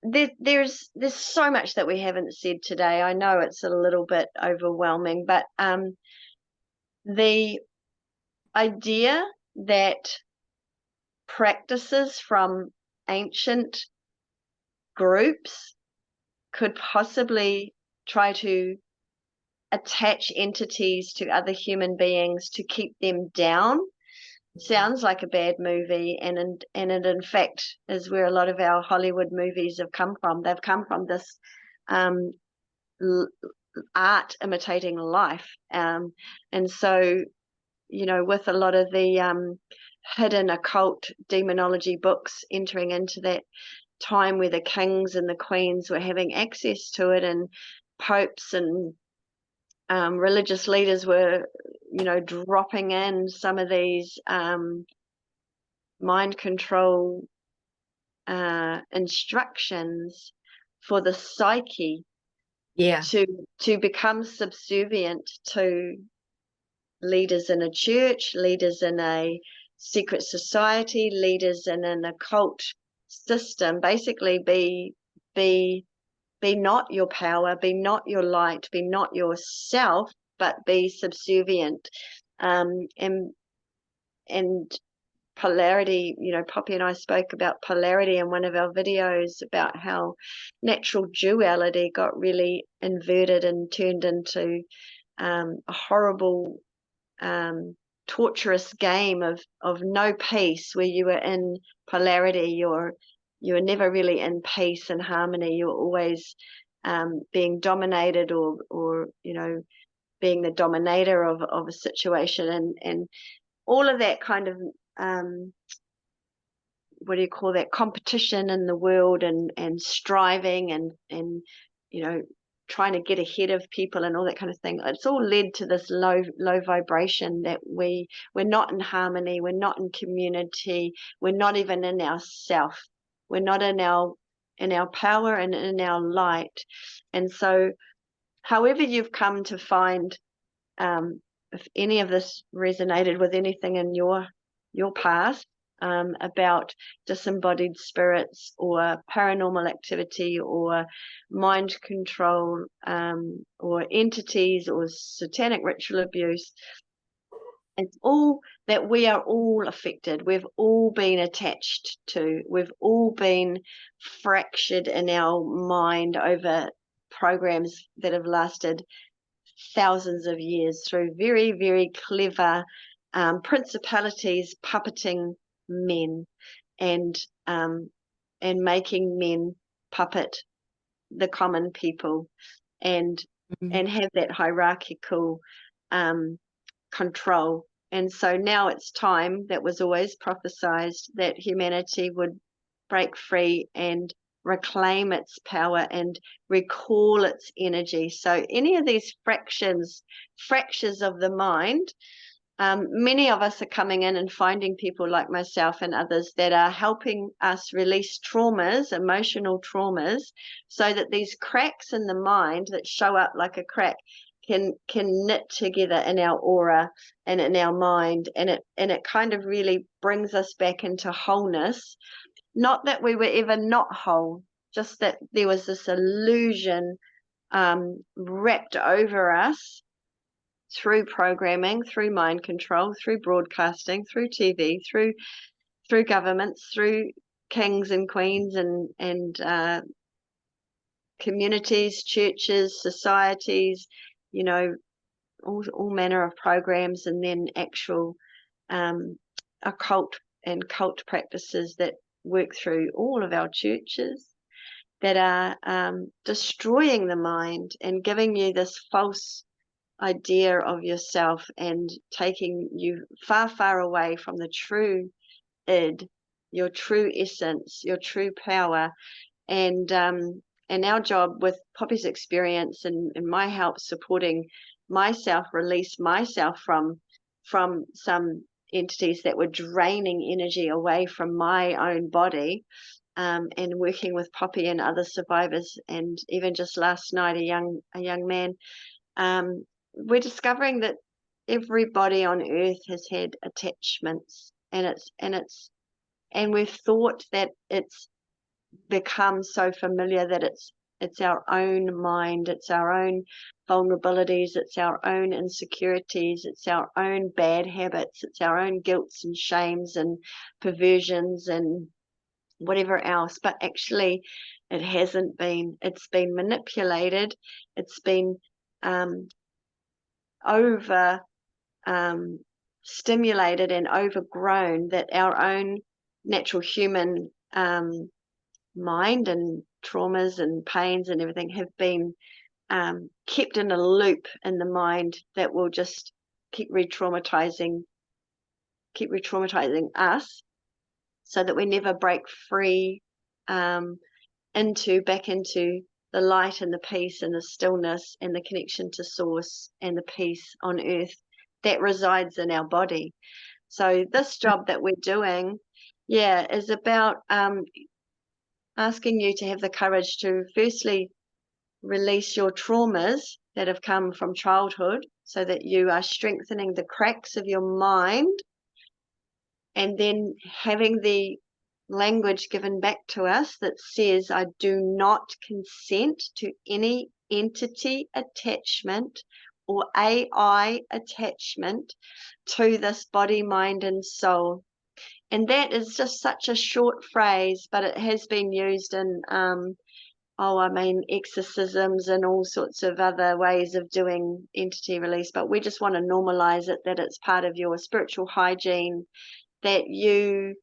there's so much that we haven't said today. I know it's a little bit overwhelming, but the idea that practices from ancient groups could possibly try to attach entities to other human beings to keep them down sounds like a bad movie, and it in fact is where a lot of our Hollywood movies have come from. They've come from this um, art imitating life, and so you know, with a lot of the hidden occult demonology books entering into that time where the kings and the queens were having access to it, and popes and religious leaders were, you know, dropping in some of these mind control instructions for the psyche Yeah. to become subservient to leaders in a church, leaders in a secret society, leaders in an occult system. Basically, be not your power, be not your light, be not yourself, but be subservient. And polarity, you know, Poppy and I spoke about polarity in one of our videos about how natural duality got really inverted and turned into a horrible torturous game of no peace, where you were in polarity. You were never really in peace and harmony. You were always being dominated, or you know, being the dominator of a situation, and all of that kind of what do you call that, competition in the world, and striving, and you know, trying to get ahead of people and all that kind of thing. It's all led to this low vibration that we're not in harmony, we're not in community, we're not even in our self, we're not in our power and in our light. And so however you've come to find, if any of this resonated with anything in your past, about disembodied spirits or paranormal activity or mind control, or entities or satanic ritual abuse, it's all that we are all affected. We've all been attached to, we've all been fractured in our mind over programs that have lasted thousands of years through very, very clever principalities puppeting men and making men puppet the common people and have that hierarchical control. And so now it's time, that was always prophesied, that humanity would break free and reclaim its power and recall its energy. So any of these fractures of the mind, many of us are coming in and finding people like myself and others that are helping us release traumas, emotional traumas, so that these cracks in the mind that show up like a crack can knit together in our aura and in our mind, and it kind of really brings us back into wholeness. Not that we were ever not whole, just that there was this illusion wrapped over us through programming, through mind control, through broadcasting, through TV, through governments, through kings and queens and communities, churches, societies, all manner of programs, and then actual occult and cult practices that work through all of our churches, that are destroying the mind and giving you this false idea of yourself and taking you far, far away from the true id, your true essence, your true power. And our job with Poppy's experience and my help supporting myself release myself from some entities that were draining energy away from my own body, and working with Poppy and other survivors, and even just last night a young man, we're discovering that everybody on earth has had attachments, and we've thought that it's become so familiar that it's our own mind, it's our own vulnerabilities, it's our own insecurities, it's our own bad habits, it's our own guilts and shames and perversions and whatever else. But actually it hasn't been. It's been manipulated, it's been over stimulated and overgrown, that our own natural human mind and traumas and pains and everything have been kept in a loop in the mind that will just keep re-traumatizing us, so that we never break free back into the light and the peace and the stillness and the connection to source and the peace on earth that resides in our body. So this job that we're doing, is about asking you to have the courage to firstly release your traumas that have come from childhood, so that you are strengthening the cracks of your mind, and then having the language given back to us that says, I do not consent to any entity attachment or AI attachment to this body, mind, and soul. And that is just such a short phrase, but it has been used in exorcisms and all sorts of other ways of doing entity release. But we just want to normalize it, that it's part of your spiritual hygiene, that you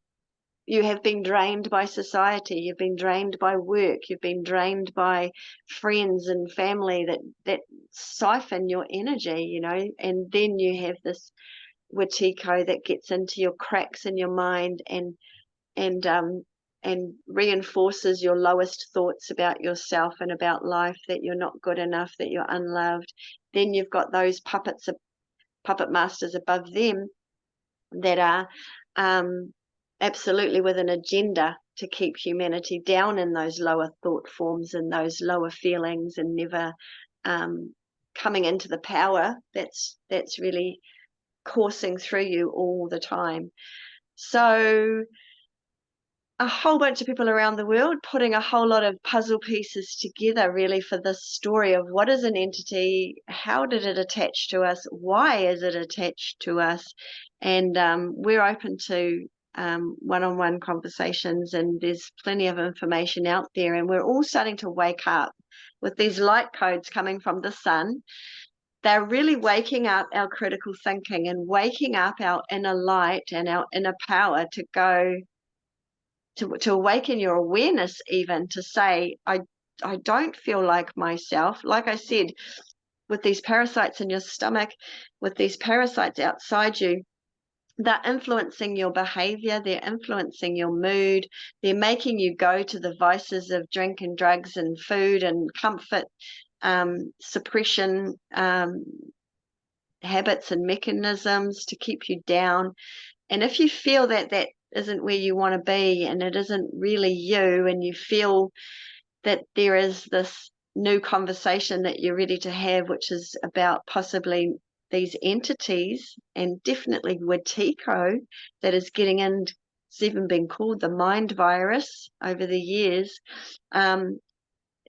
have been drained by society, you've been drained by work, you've been drained by friends and family that siphon your energy, and then you have this Watiko that gets into your cracks in your mind and and reinforces your lowest thoughts about yourself and about life, that you're not good enough, that you're unloved. Then you've got those puppet masters above them that are absolutely with an agenda to keep humanity down in those lower thought forms and those lower feelings, and never coming into the power that's really coursing through you all the time. So a whole bunch of people around the world putting a whole lot of puzzle pieces together, really, for this story of what is an entity, how did it attach to us, why is it attached to us, and we're open to one-on-one conversations, and there's plenty of information out there, and we're all starting to wake up with these light codes coming from the sun. They're really waking up our critical thinking and waking up our inner light and our inner power to go to awaken your awareness, even to say, I don't feel like myself. Like I said, with these parasites in your stomach, with these parasites outside you, they're influencing your behavior, they're influencing your mood, they're making you go to the vices of drink and drugs and food and comfort, suppression, habits and mechanisms to keep you down. And if you feel that that isn't where you want to be, and it isn't really you, and you feel that there is this new conversation that you're ready to have, which is about possibly these entities, and definitely Wetiko, that is getting in, it's even been called the mind virus over the years.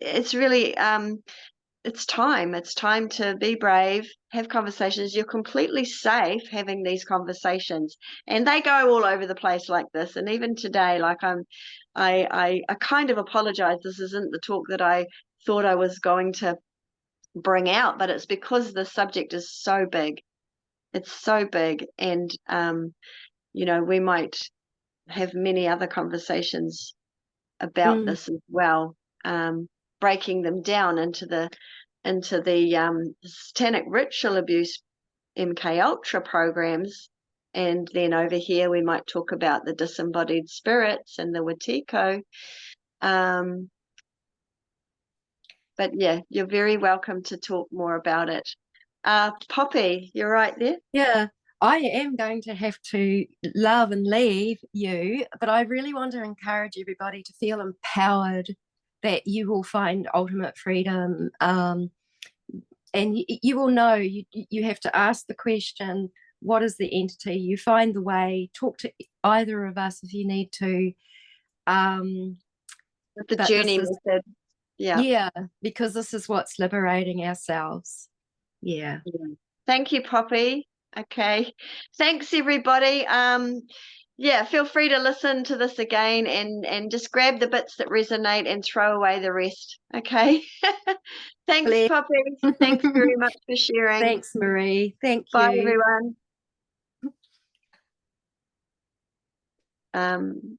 It's really it's time to be brave, have conversations. You're completely safe having these conversations, and they go all over the place like this. And even today, like I kind of apologize, this isn't the talk that I thought I was going to bring out, but it's because the subject is so big. It's so big, and we might have many other conversations about Mm. this as well, breaking them down into the satanic ritual abuse MK Ultra programs. And then over here we might talk about the disembodied spirits and the Wetiko. But yeah, you're very welcome to talk more about it. Poppy, you're right there. Yeah, I am going to have to love and leave you, but I really want to encourage everybody to feel empowered, that you will find ultimate freedom. And you will know, you have to ask the question, what is the entity? You find the way, talk to either of us if you need to. With the But this journey is, method. Yeah. yeah, because this is what's liberating ourselves. Yeah. Thank you, Poppy. Okay. Thanks, everybody. Yeah, feel free to listen to this again, and just grab the bits that resonate and throw away the rest. Okay. Thanks, Poppy. Thanks very much for sharing. Thanks, Marie. Thank Bye, you. everyone.